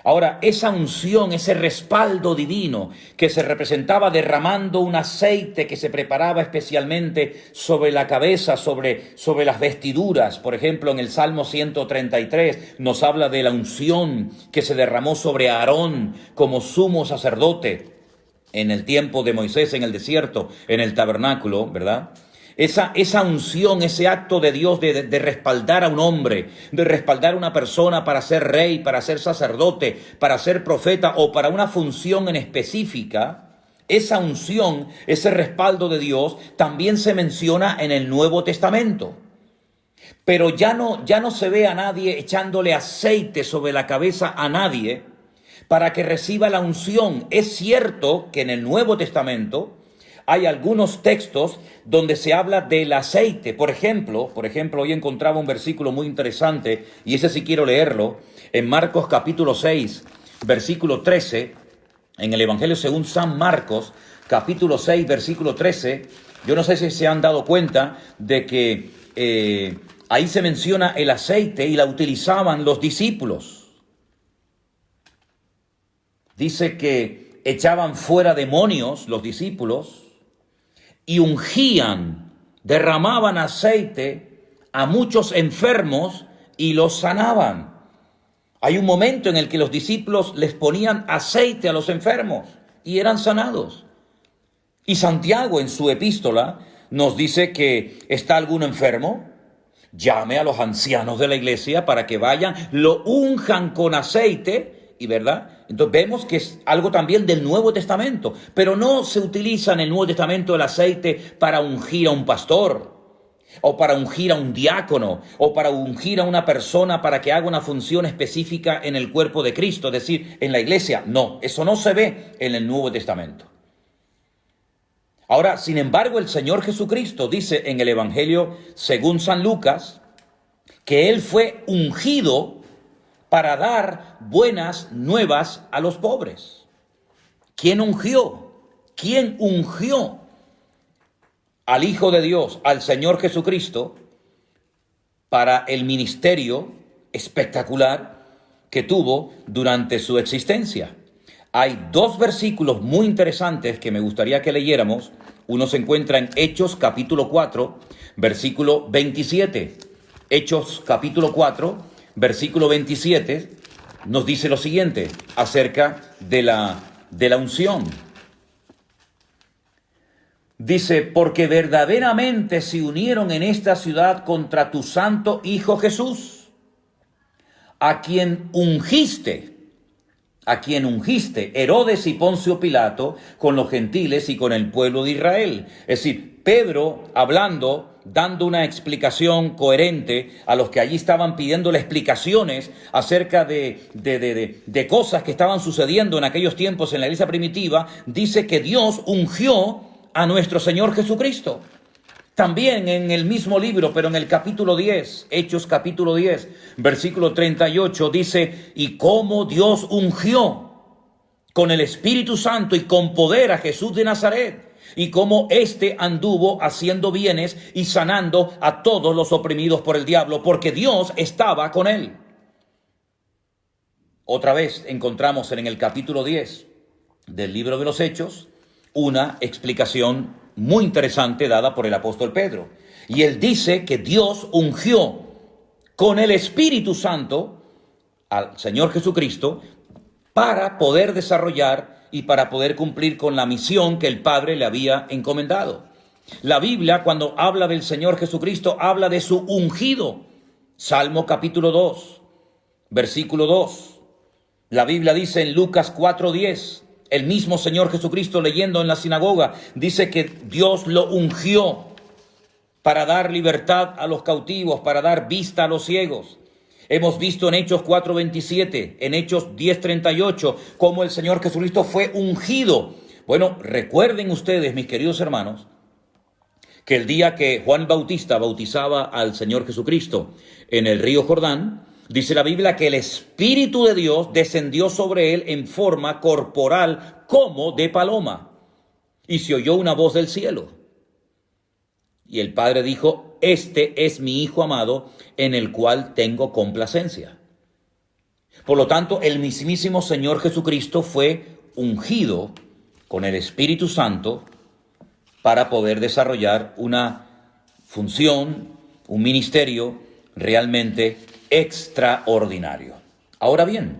Ahora, esa unción, ese respaldo divino que se representaba derramando un aceite que se preparaba especialmente sobre la cabeza, sobre las vestiduras. Por ejemplo, en el Salmo 133 nos habla de la unción que se derramó sobre Aarón como sumo sacerdote en el tiempo de Moisés en el desierto, en el tabernáculo, ¿verdad? Esa unción, ese acto de Dios de respaldar a un hombre, de respaldar a una persona para ser rey, para ser sacerdote, para ser profeta o para una función en específica, esa unción, ese respaldo de Dios también se menciona en el Nuevo Testamento. Pero ya no se ve a nadie echándole aceite sobre la cabeza a nadie para que reciba la unción. Es cierto que en el Nuevo Testamento hay algunos textos donde se habla del aceite. Por ejemplo, hoy encontraba un versículo muy interesante, y ese sí quiero leerlo, en Marcos capítulo 6, versículo 13, en el Evangelio según San Marcos, capítulo 6, versículo 13. Yo no sé si se han dado cuenta de que ahí se menciona el aceite y la utilizaban los discípulos. Dice que echaban fuera demonios los discípulos, y ungían, derramaban aceite a muchos enfermos y los sanaban. Hay un momento en el que los discípulos les ponían aceite a los enfermos y eran sanados. Y Santiago en su epístola nos dice que ¿está alguno enfermo? Llame a los ancianos de la iglesia para que vayan, lo unjan con aceite, y ¿verdad? Entonces vemos que es algo también del Nuevo Testamento, pero no se utiliza en el Nuevo Testamento el aceite para ungir a un pastor, o para ungir a un diácono, o para ungir a una persona para que haga una función específica en el cuerpo de Cristo, es decir, en la iglesia. No, eso no se ve en el Nuevo Testamento. Ahora, sin embargo, el Señor Jesucristo dice en el Evangelio según San Lucas que Él fue ungido para dar buenas nuevas a los pobres. ¿Quién ungió? ¿Quién ungió al Hijo de Dios, al Señor Jesucristo, para el ministerio espectacular que tuvo durante su existencia? Hay dos versículos muy interesantes que me gustaría que leyéramos. Uno se encuentra en Hechos capítulo 4, versículo 27. Hechos capítulo 4, versículo 27, nos dice lo siguiente acerca de la unción. Dice, porque verdaderamente se unieron en esta ciudad contra tu santo Hijo Jesús, a quien ungiste, Herodes y Poncio Pilato, con los gentiles y con el pueblo de Israel. Es decir, Pedro hablando, dando una explicación coherente a los que allí estaban pidiéndole explicaciones acerca de cosas que estaban sucediendo en aquellos tiempos en la iglesia primitiva, dice que Dios ungió a nuestro Señor Jesucristo. También en el mismo libro, pero en el capítulo 10, Hechos capítulo 10, versículo 38, dice, y cómo Dios ungió con el Espíritu Santo y con poder a Jesús de Nazaret, y cómo éste anduvo haciendo bienes y sanando a todos los oprimidos por el diablo, porque Dios estaba con él. Otra vez encontramos en el capítulo 10 del libro de los Hechos una explicación muy interesante dada por el apóstol Pedro. Y él dice que Dios ungió con el Espíritu Santo al Señor Jesucristo para poder desarrollar y para poder cumplir con la misión que el Padre le había encomendado. La Biblia, cuando habla del Señor Jesucristo, habla de su ungido. Salmo capítulo 2, versículo 2. La Biblia dice en Lucas 4:10, el mismo Señor Jesucristo leyendo en la sinagoga, dice que Dios lo ungió para dar libertad a los cautivos, para dar vista a los ciegos. Hemos visto en Hechos 4:27, en Hechos 10:38, cómo el Señor Jesucristo fue ungido. Bueno, recuerden ustedes, mis queridos hermanos, que el día que Juan Bautista bautizaba al Señor Jesucristo en el río Jordán, dice la Biblia que el Espíritu de Dios descendió sobre él en forma corporal como de paloma. Y se oyó una voz del cielo. Y el Padre dijo, este es mi Hijo amado, en el cual tengo complacencia. Por lo tanto, el mismísimo Señor Jesucristo fue ungido con el Espíritu Santo para poder desarrollar una función, un ministerio realmente extraordinario. Ahora bien,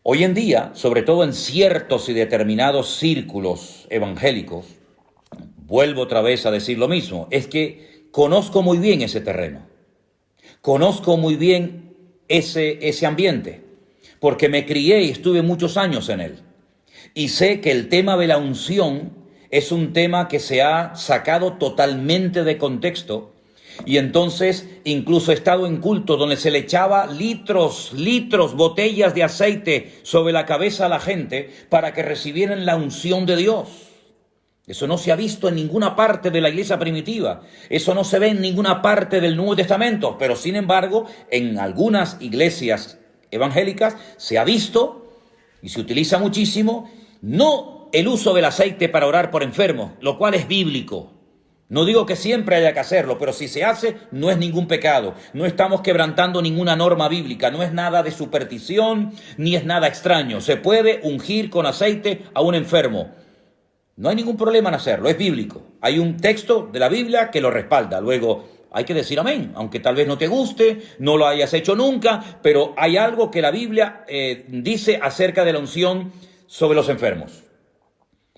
hoy en día, sobre todo en ciertos y determinados círculos evangélicos, vuelvo otra vez a decir lo mismo, es que conozco muy bien ese terreno, conozco muy bien ese ambiente, porque me crié y estuve muchos años en él, y sé que el tema de la unción es un tema que se ha sacado totalmente de contexto. Y entonces incluso he estado en culto donde se le echaba litros, botellas de aceite sobre la cabeza a la gente para que recibieran la unción de Dios. Eso no se ha visto en ninguna parte de la iglesia primitiva. Eso no se ve en ninguna parte del Nuevo Testamento. Pero sin embargo, en algunas iglesias evangélicas se ha visto y se utiliza muchísimo, no el uso del aceite para orar por enfermos, lo cual es bíblico. No digo que siempre haya que hacerlo, pero si se hace, no es ningún pecado. No estamos quebrantando ninguna norma bíblica, no es nada de superstición, ni es nada extraño. Se puede ungir con aceite a un enfermo. No hay ningún problema en hacerlo, es bíblico. Hay un texto de la Biblia que lo respalda. Luego, hay que decir amén, aunque tal vez no te guste, no lo hayas hecho nunca, pero hay algo que la Biblia dice acerca de la unción sobre los enfermos.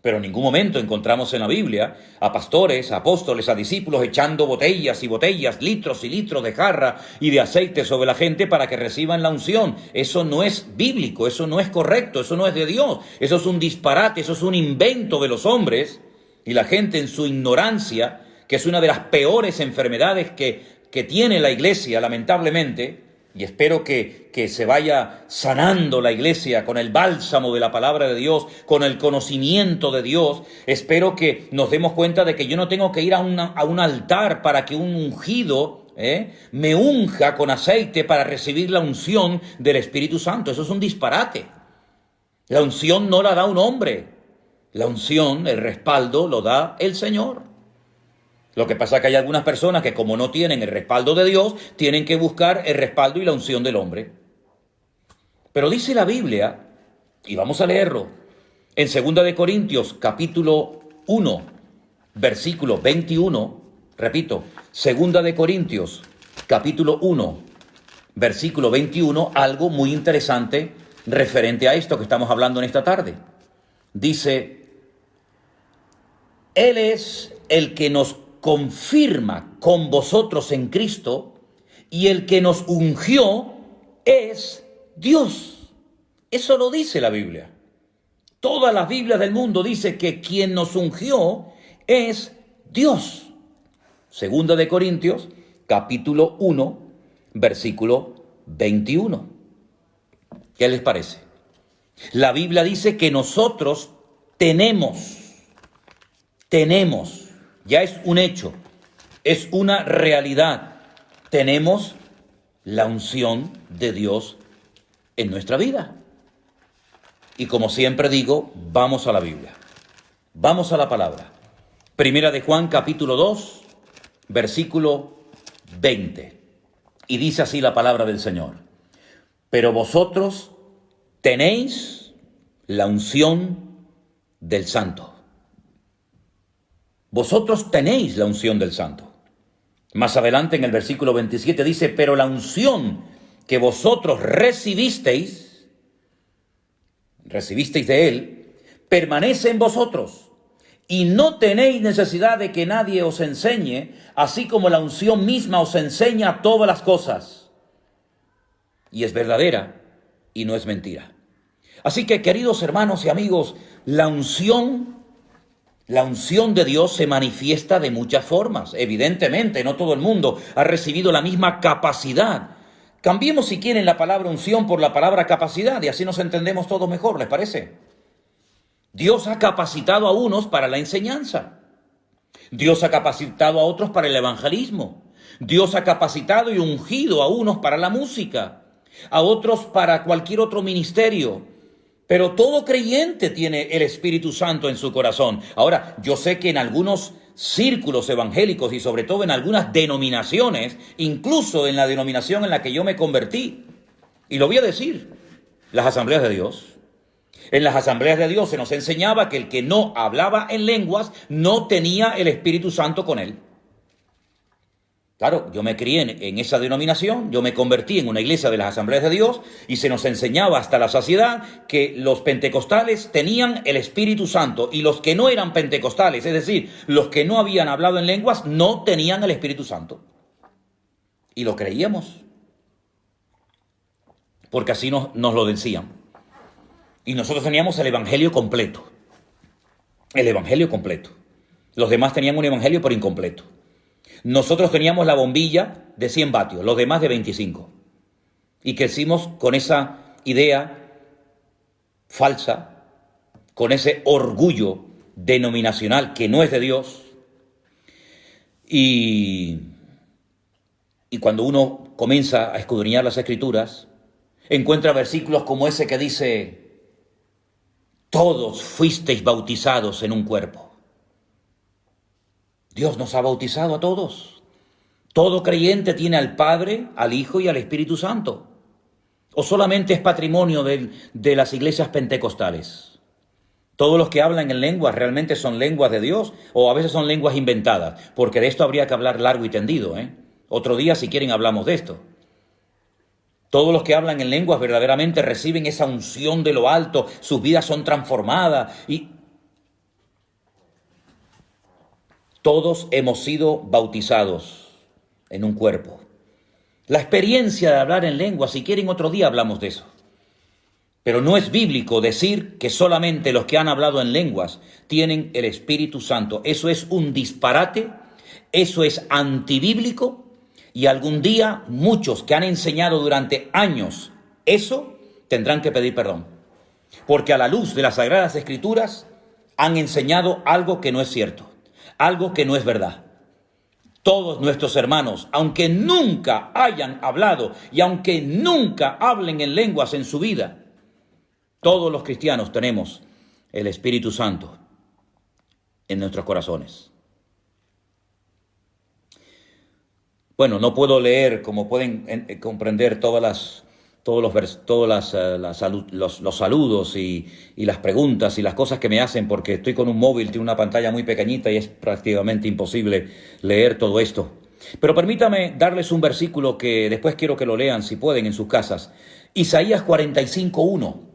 Pero en ningún momento encontramos en la Biblia a pastores, a apóstoles, a discípulos echando botellas y botellas, litros y litros de jarra y de aceite sobre la gente para que reciban la unción. Eso no es bíblico, eso no es correcto, eso no es de Dios. Eso es un disparate, eso es un invento de los hombres y la gente en su ignorancia, que es una de las peores enfermedades que tiene la iglesia, lamentablemente. Y espero que se vaya sanando la iglesia con el bálsamo de la palabra de Dios, con el conocimiento de Dios. Espero que nos demos cuenta de que yo no tengo que ir a un altar para que un ungido me unja con aceite para recibir la unción del Espíritu Santo. Eso es un disparate. La unción no la da un hombre. La unción, el respaldo, lo da el Señor. Lo que pasa es que hay algunas personas que, como no tienen el respaldo de Dios, tienen que buscar el respaldo y la unción del hombre. Pero dice la Biblia, y vamos a leerlo, en 2 de Corintios, capítulo 1, versículo 21, repito, 2 de Corintios, capítulo 1, versículo 21, algo muy interesante referente a esto que estamos hablando en esta tarde. Dice, Él es el que nos confirma con vosotros en Cristo, y el que nos ungió es Dios. Eso lo dice la Biblia. Todas las Biblias del mundo dice que quien nos ungió es Dios. 2 de Corintios, capítulo 1, versículo 21. ¿Qué les parece? La Biblia dice que nosotros tenemos, ya es un hecho, es una realidad. Tenemos la unción de Dios en nuestra vida. Y como siempre digo, vamos a la Biblia. Vamos a la palabra. Primera de Juan, capítulo 2, versículo 20. Y dice así la palabra del Señor. Pero vosotros tenéis la unción del Santo. Vosotros tenéis la unción del Santo. Más adelante en el versículo 27 dice, pero la unción que vosotros recibisteis de Él, permanece en vosotros, y no tenéis necesidad de que nadie os enseñe, así como la unción misma os enseña todas las cosas. Y es verdadera y no es mentira. Así que, queridos hermanos y amigos, la unción de Dios se manifiesta de muchas formas. Evidentemente, no todo el mundo ha recibido la misma capacidad. Cambiemos, si quieren, la palabra unción por la palabra capacidad y así nos entendemos todos mejor, ¿les parece? Dios ha capacitado a unos para la enseñanza. Dios ha capacitado a otros para el evangelismo. Dios ha capacitado y ungido a unos para la música, a otros para cualquier otro ministerio. Pero todo creyente tiene el Espíritu Santo en su corazón. Ahora, yo sé que en algunos círculos evangélicos y sobre todo en algunas denominaciones, incluso en la denominación en la que yo me convertí, y lo voy a decir, las Asambleas de Dios. En las Asambleas de Dios se nos enseñaba que el que no hablaba en lenguas no tenía el Espíritu Santo con él. Claro, yo me crié en esa denominación, yo me convertí en una iglesia de las Asambleas de Dios y se nos enseñaba hasta la saciedad que los pentecostales tenían el Espíritu Santo y los que no eran pentecostales, es decir, los que no habían hablado en lenguas, no tenían el Espíritu Santo. Y lo creíamos, porque así nos lo decían. Y nosotros teníamos el Evangelio completo. El Evangelio completo. Los demás tenían un Evangelio pero incompleto. Nosotros teníamos la bombilla de 100 vatios, los demás de 25. Y crecimos con esa idea falsa, con ese orgullo denominacional que no es de Dios. Y cuando uno comienza a escudriñar las Escrituras, encuentra versículos como ese que dice, todos fuisteis bautizados en un cuerpo. Dios nos ha bautizado a todos. Todo creyente tiene al Padre, al Hijo y al Espíritu Santo. ¿O solamente es patrimonio de las iglesias pentecostales? ¿Todos los que hablan en lenguas realmente son lenguas de Dios o a veces son lenguas inventadas? Porque de esto habría que hablar largo y tendido, ¿eh? Otro día, si quieren, hablamos de esto. Todos los que hablan en lenguas verdaderamente reciben esa unción de lo alto, sus vidas son transformadas y todos hemos sido bautizados en un cuerpo. La experiencia de hablar en lenguas, si quieren, otro día hablamos de eso. Pero no es bíblico decir que solamente los que han hablado en lenguas tienen el Espíritu Santo. Eso es un disparate, eso es antibíblico. Y algún día muchos que han enseñado durante años eso tendrán que pedir perdón. Porque a la luz de las Sagradas Escrituras han enseñado algo que no es cierto, algo que no es verdad. Todos nuestros hermanos, aunque nunca hayan hablado y aunque nunca hablen en lenguas en su vida, todos los cristianos tenemos el Espíritu Santo en nuestros corazones. Bueno, no puedo leer, como pueden comprender, los saludos y las preguntas y las cosas que me hacen, porque estoy con un móvil, tiene una pantalla muy pequeñita y es prácticamente imposible leer todo esto. Pero permítame darles un versículo que después quiero que lo lean, si pueden, en sus casas. Isaías 45:1.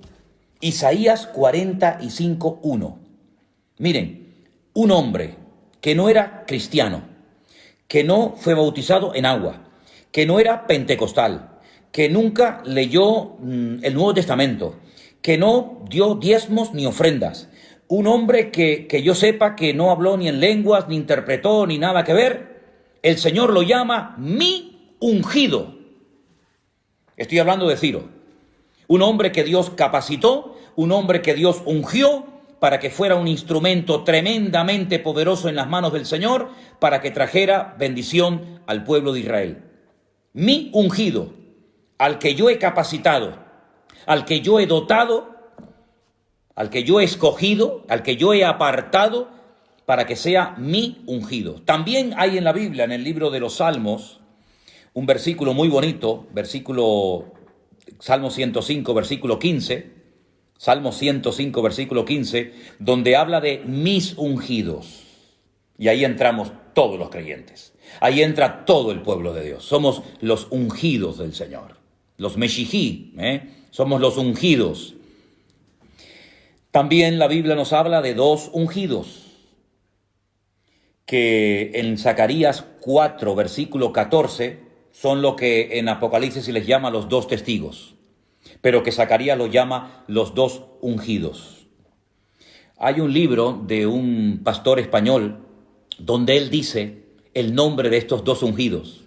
Isaías 45:1. Miren, un hombre que no era cristiano, que no fue bautizado en agua, que no era pentecostal, que nunca leyó el Nuevo Testamento, que no dio diezmos ni ofrendas, un hombre que yo sepa que no habló ni en lenguas, ni interpretó, ni nada que ver, el Señor lo llama mi ungido. Estoy hablando de Ciro, un hombre que Dios capacitó, un hombre que Dios ungió, para que fuera un instrumento tremendamente poderoso en las manos del Señor, para que trajera bendición al pueblo de Israel. Mi ungido, al que yo he capacitado, al que yo he dotado, al que yo he escogido, al que yo he apartado, para que sea mi ungido. También hay en la Biblia, en el libro de los Salmos, un versículo muy bonito, Salmo 105, versículo 15, Salmo 105, versículo 15, donde habla de mis ungidos. Y ahí entramos todos los creyentes. Ahí entra todo el pueblo de Dios. Somos los ungidos del Señor. Los Meshijí, somos los ungidos. También la Biblia nos habla de dos ungidos, que en Zacarías 4, versículo 14, son lo que en Apocalipsis se les llama los dos testigos, pero que Zacarías lo llama los dos ungidos. Hay un libro de un pastor español donde él dice el nombre de estos dos ungidos.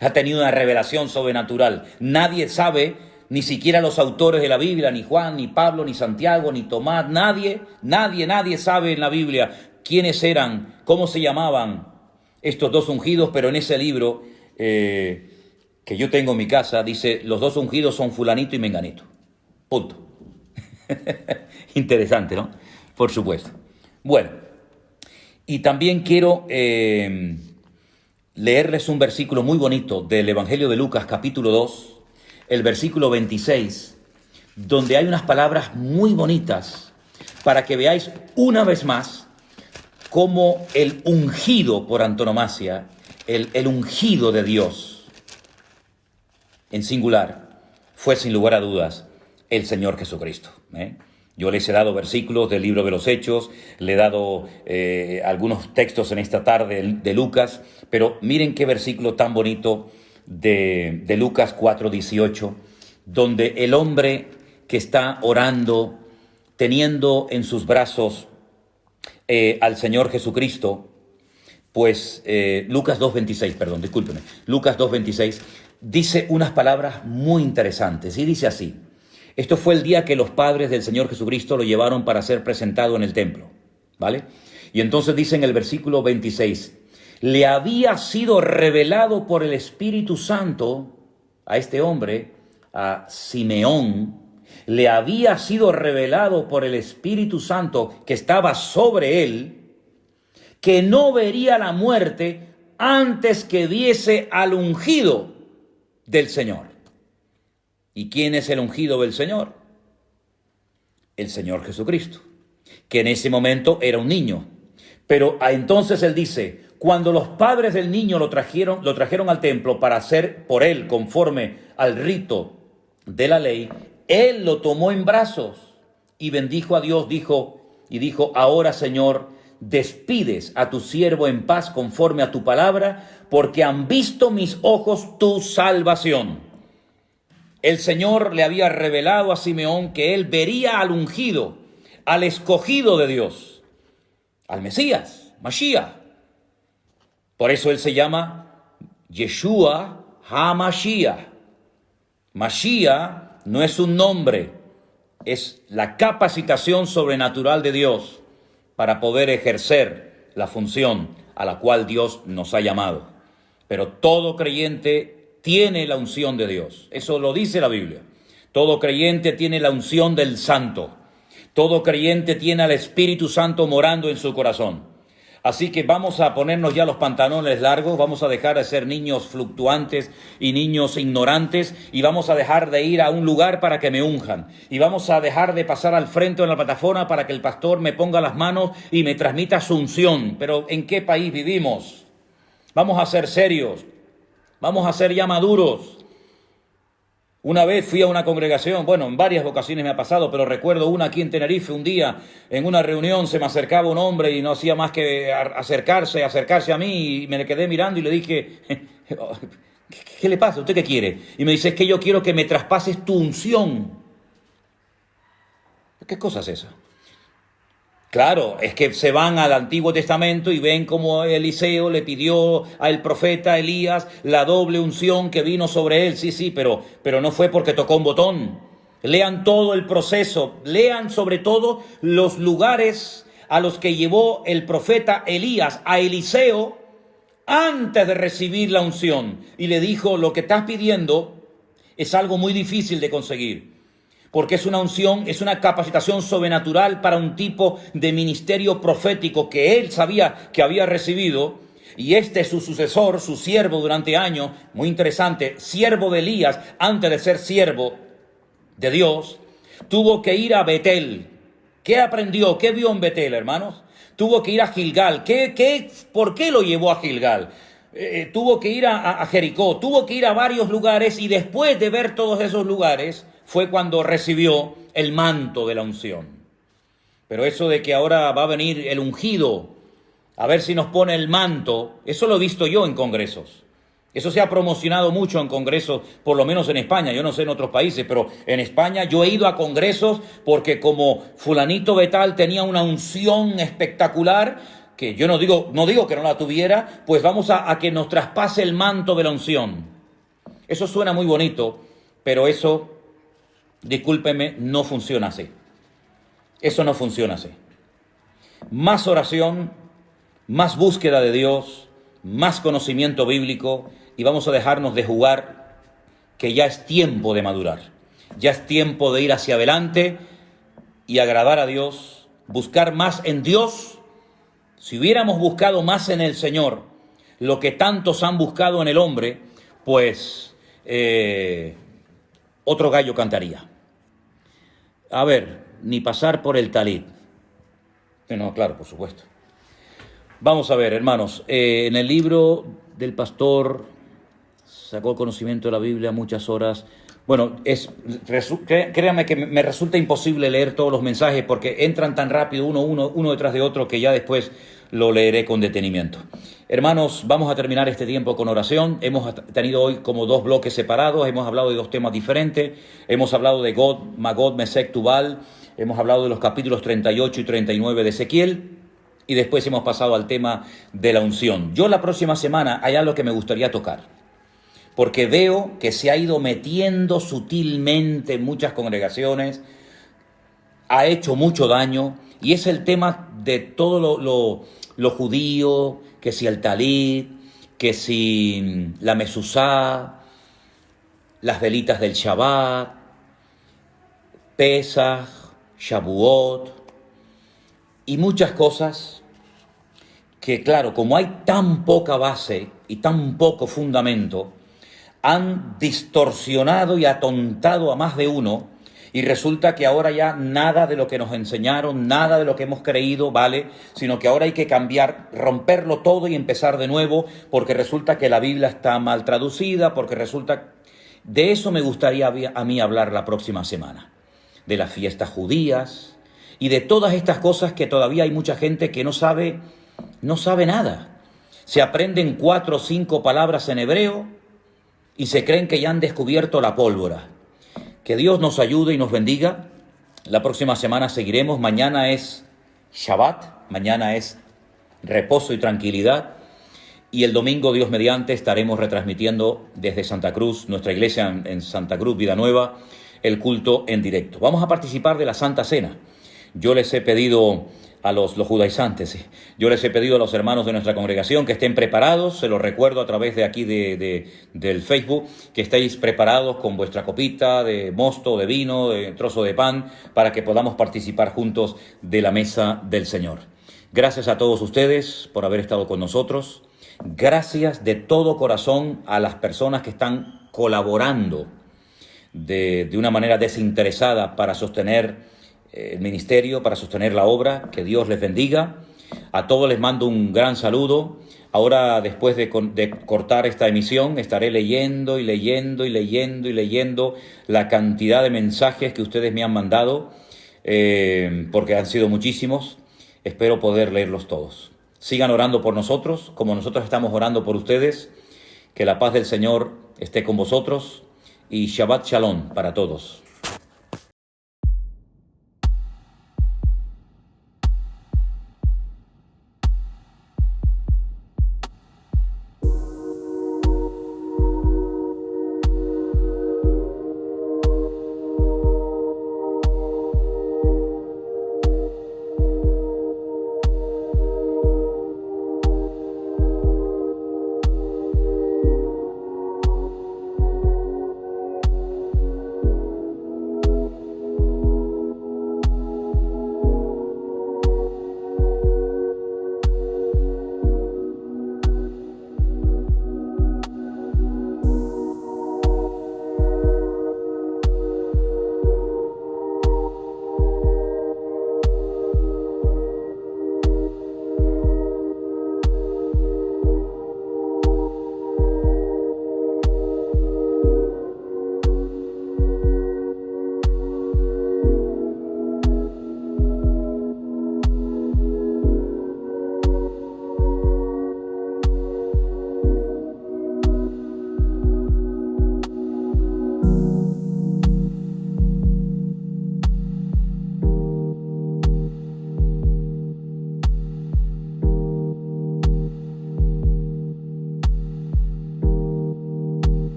Ha tenido una revelación sobrenatural. Nadie sabe, ni siquiera los autores de la Biblia, ni Juan, ni Pablo, ni Santiago, ni Tomás, nadie sabe en la Biblia quiénes eran, cómo se llamaban estos dos ungidos, pero en ese libro que yo tengo en mi casa, dice, los dos ungidos son fulanito y menganito. Punto. Interesante, ¿no? Por supuesto. Bueno, y también quiero leerles un versículo muy bonito del Evangelio de Lucas, capítulo 2, el versículo 26, donde hay unas palabras muy bonitas para que veáis una vez más cómo el ungido por antonomasia, el ungido de Dios, en singular, fue sin lugar a dudas el Señor Jesucristo. Yo les he dado versículos del libro de los Hechos, le he dado algunos textos en esta tarde de Lucas, pero miren qué versículo tan bonito de Lucas 4:18, donde el hombre que está orando, teniendo en sus brazos al Señor Jesucristo, pues Lucas 2:26, perdón, discúlpeme, Lucas 2:26, dice unas palabras muy interesantes y dice así: esto fue el día que los padres del Señor Jesucristo lo llevaron para ser presentado en el templo, ¿vale? Y entonces dice en el versículo 26, le había sido revelado por el Espíritu Santo a este hombre, a Simeón, le había sido revelado por el Espíritu Santo que estaba sobre él, que no vería la muerte antes que viese al ungido del Señor. ¿Y quién es el ungido del Señor? el Señor Jesucristo, que en ese momento era un niño. Pero entonces él dice, cuando los padres del niño lo trajeron al templo para hacer por él conforme al rito de la ley, él lo tomó en brazos y bendijo a Dios, dijo, ahora Señor, despides a tu siervo en paz conforme a tu palabra, porque han visto mis ojos tu salvación. El Señor le había revelado a Simeón que él vería al ungido, al escogido de Dios, al Mesías, Mashiach. Por eso él se llama Yeshua HaMashiach. Mashiach no es un nombre, es la capacitación sobrenatural de Dios para poder ejercer la función a la cual Dios nos ha llamado. Pero todo creyente tiene la unción de Dios. Eso lo dice la Biblia. Todo creyente tiene la unción del Santo. Todo creyente tiene al Espíritu Santo morando en su corazón. Así que vamos a ponernos ya los pantalones largos, vamos a dejar de ser niños fluctuantes y niños ignorantes y vamos a dejar de ir a un lugar para que me unjan. Y vamos a dejar de pasar al frente en la plataforma para que el pastor me ponga las manos y me transmita su unción. Pero ¿en qué país vivimos? Vamos a ser serios, vamos a ser ya maduros. Una vez fui a una congregación, bueno, en varias ocasiones me ha pasado, pero recuerdo una aquí en Tenerife, un día, en una reunión se me acercaba un hombre y no hacía más que acercarse a mí y me le quedé mirando y le dije, ¿qué le pasa? ¿Usted qué quiere? Y me dice, es que yo quiero que me traspases tu unción. ¿Qué cosa es esa? Claro, es que se van al Antiguo Testamento y ven cómo Eliseo le pidió al profeta Elías la doble unción que vino sobre él. Sí, pero no fue porque tocó un botón. Lean todo el proceso, lean sobre todo los lugares a los que llevó el profeta Elías a Eliseo antes de recibir la unción. Y le dijo, lo que estás pidiendo es algo muy difícil de conseguir. Porque es una unción, es una capacitación sobrenatural para un tipo de ministerio profético que él sabía que había recibido. Y este es su sucesor, su siervo durante años, muy interesante, siervo de Elías, antes de ser siervo de Dios, tuvo que ir a Betel. ¿Qué aprendió? ¿Qué vio en Betel, hermanos? Tuvo que ir a Gilgal. ¿Por qué lo llevó a Gilgal? Tuvo que ir a Jericó, tuvo que ir a varios lugares y después de ver todos esos lugares fue cuando recibió el manto de la unción. Pero eso de que ahora va a venir el ungido a ver si nos pone el manto, eso lo he visto yo en congresos. Eso se ha promocionado mucho en congresos, por lo menos en España, yo no sé en otros países, pero en España yo he ido a congresos porque como fulanito de tal tenía una unción espectacular, que yo no digo que no la tuviera, pues vamos a que nos traspase el manto de la unción. Eso suena muy bonito, pero eso, discúlpeme, no funciona así. Eso no funciona así. Más oración, más búsqueda de Dios, más conocimiento bíblico y vamos a dejarnos de jugar, que ya es tiempo de madurar. Ya es tiempo de ir hacia adelante y agradar a Dios, buscar más en Dios. Si hubiéramos buscado más en el Señor lo que tantos han buscado en el hombre, pues otro gallo cantaría. A ver, ni pasar por el talit. No, claro, por supuesto. Vamos a ver, hermanos, en el libro del pastor sacó conocimiento de la Biblia muchas horas. Bueno, créanme que me resulta imposible leer todos los mensajes porque entran tan rápido uno detrás de otro que ya después lo leeré con detenimiento. Hermanos, vamos a terminar este tiempo con oración. Hemos tenido hoy como 2 bloques separados, hemos hablado de 2 temas diferentes. Hemos hablado de Gog, Magog, Mesec, Tubal. Hemos hablado de los capítulos 38 y 39 de Ezequiel. Y después hemos pasado al tema de la unción. Yo la próxima semana hay algo que me gustaría tocar, porque veo que se ha ido metiendo sutilmente en muchas congregaciones, ha hecho mucho daño, y es el tema de todo lo judío, que si el talit, que si la mezuzá, las velitas del Shabbat, Pesach, Shavuot, y muchas cosas que, claro, como hay tan poca base y tan poco fundamento, han distorsionado y atontado a más de uno Y resulta que ahora ya nada de lo que nos enseñaron, nada de lo que hemos creído vale, sino que ahora hay que cambiar, romperlo todo y empezar de nuevo, porque resulta que la Biblia está mal traducida, porque resulta... De eso me gustaría a mí hablar la próxima semana, de las fiestas judías y de todas estas cosas que todavía hay mucha gente que no sabe nada. Se aprenden 4 o 5 palabras en hebreo y se creen que ya han descubierto la pólvora. Que Dios nos ayude y nos bendiga. La próxima semana seguiremos. Mañana es Shabbat, mañana es reposo y tranquilidad. Y el domingo, Dios mediante, estaremos retransmitiendo desde Santa Cruz, nuestra iglesia en Santa Cruz, Vida Nueva, el culto en directo. Vamos a participar de la Santa Cena. Yo les he pedido a los judaizantes, yo les he pedido a los hermanos de nuestra congregación que estén preparados, se los recuerdo a través de aquí del Facebook, que estéis preparados con vuestra copita de mosto, de vino, de trozo de pan, para que podamos participar juntos de la mesa del Señor. Gracias a todos ustedes por haber estado con nosotros. Gracias de todo corazón a las personas que están colaborando de una manera desinteresada para sostener el ministerio, para sostener la obra. Que Dios les bendiga. A todos les mando un gran saludo. Ahora, después de cortar esta emisión, estaré leyendo la cantidad de mensajes que ustedes me han mandado, porque han sido muchísimos. Espero poder leerlos todos. Sigan orando por nosotros, como nosotros estamos orando por ustedes. Que la paz del Señor esté con vosotros y Shabbat Shalom para todos.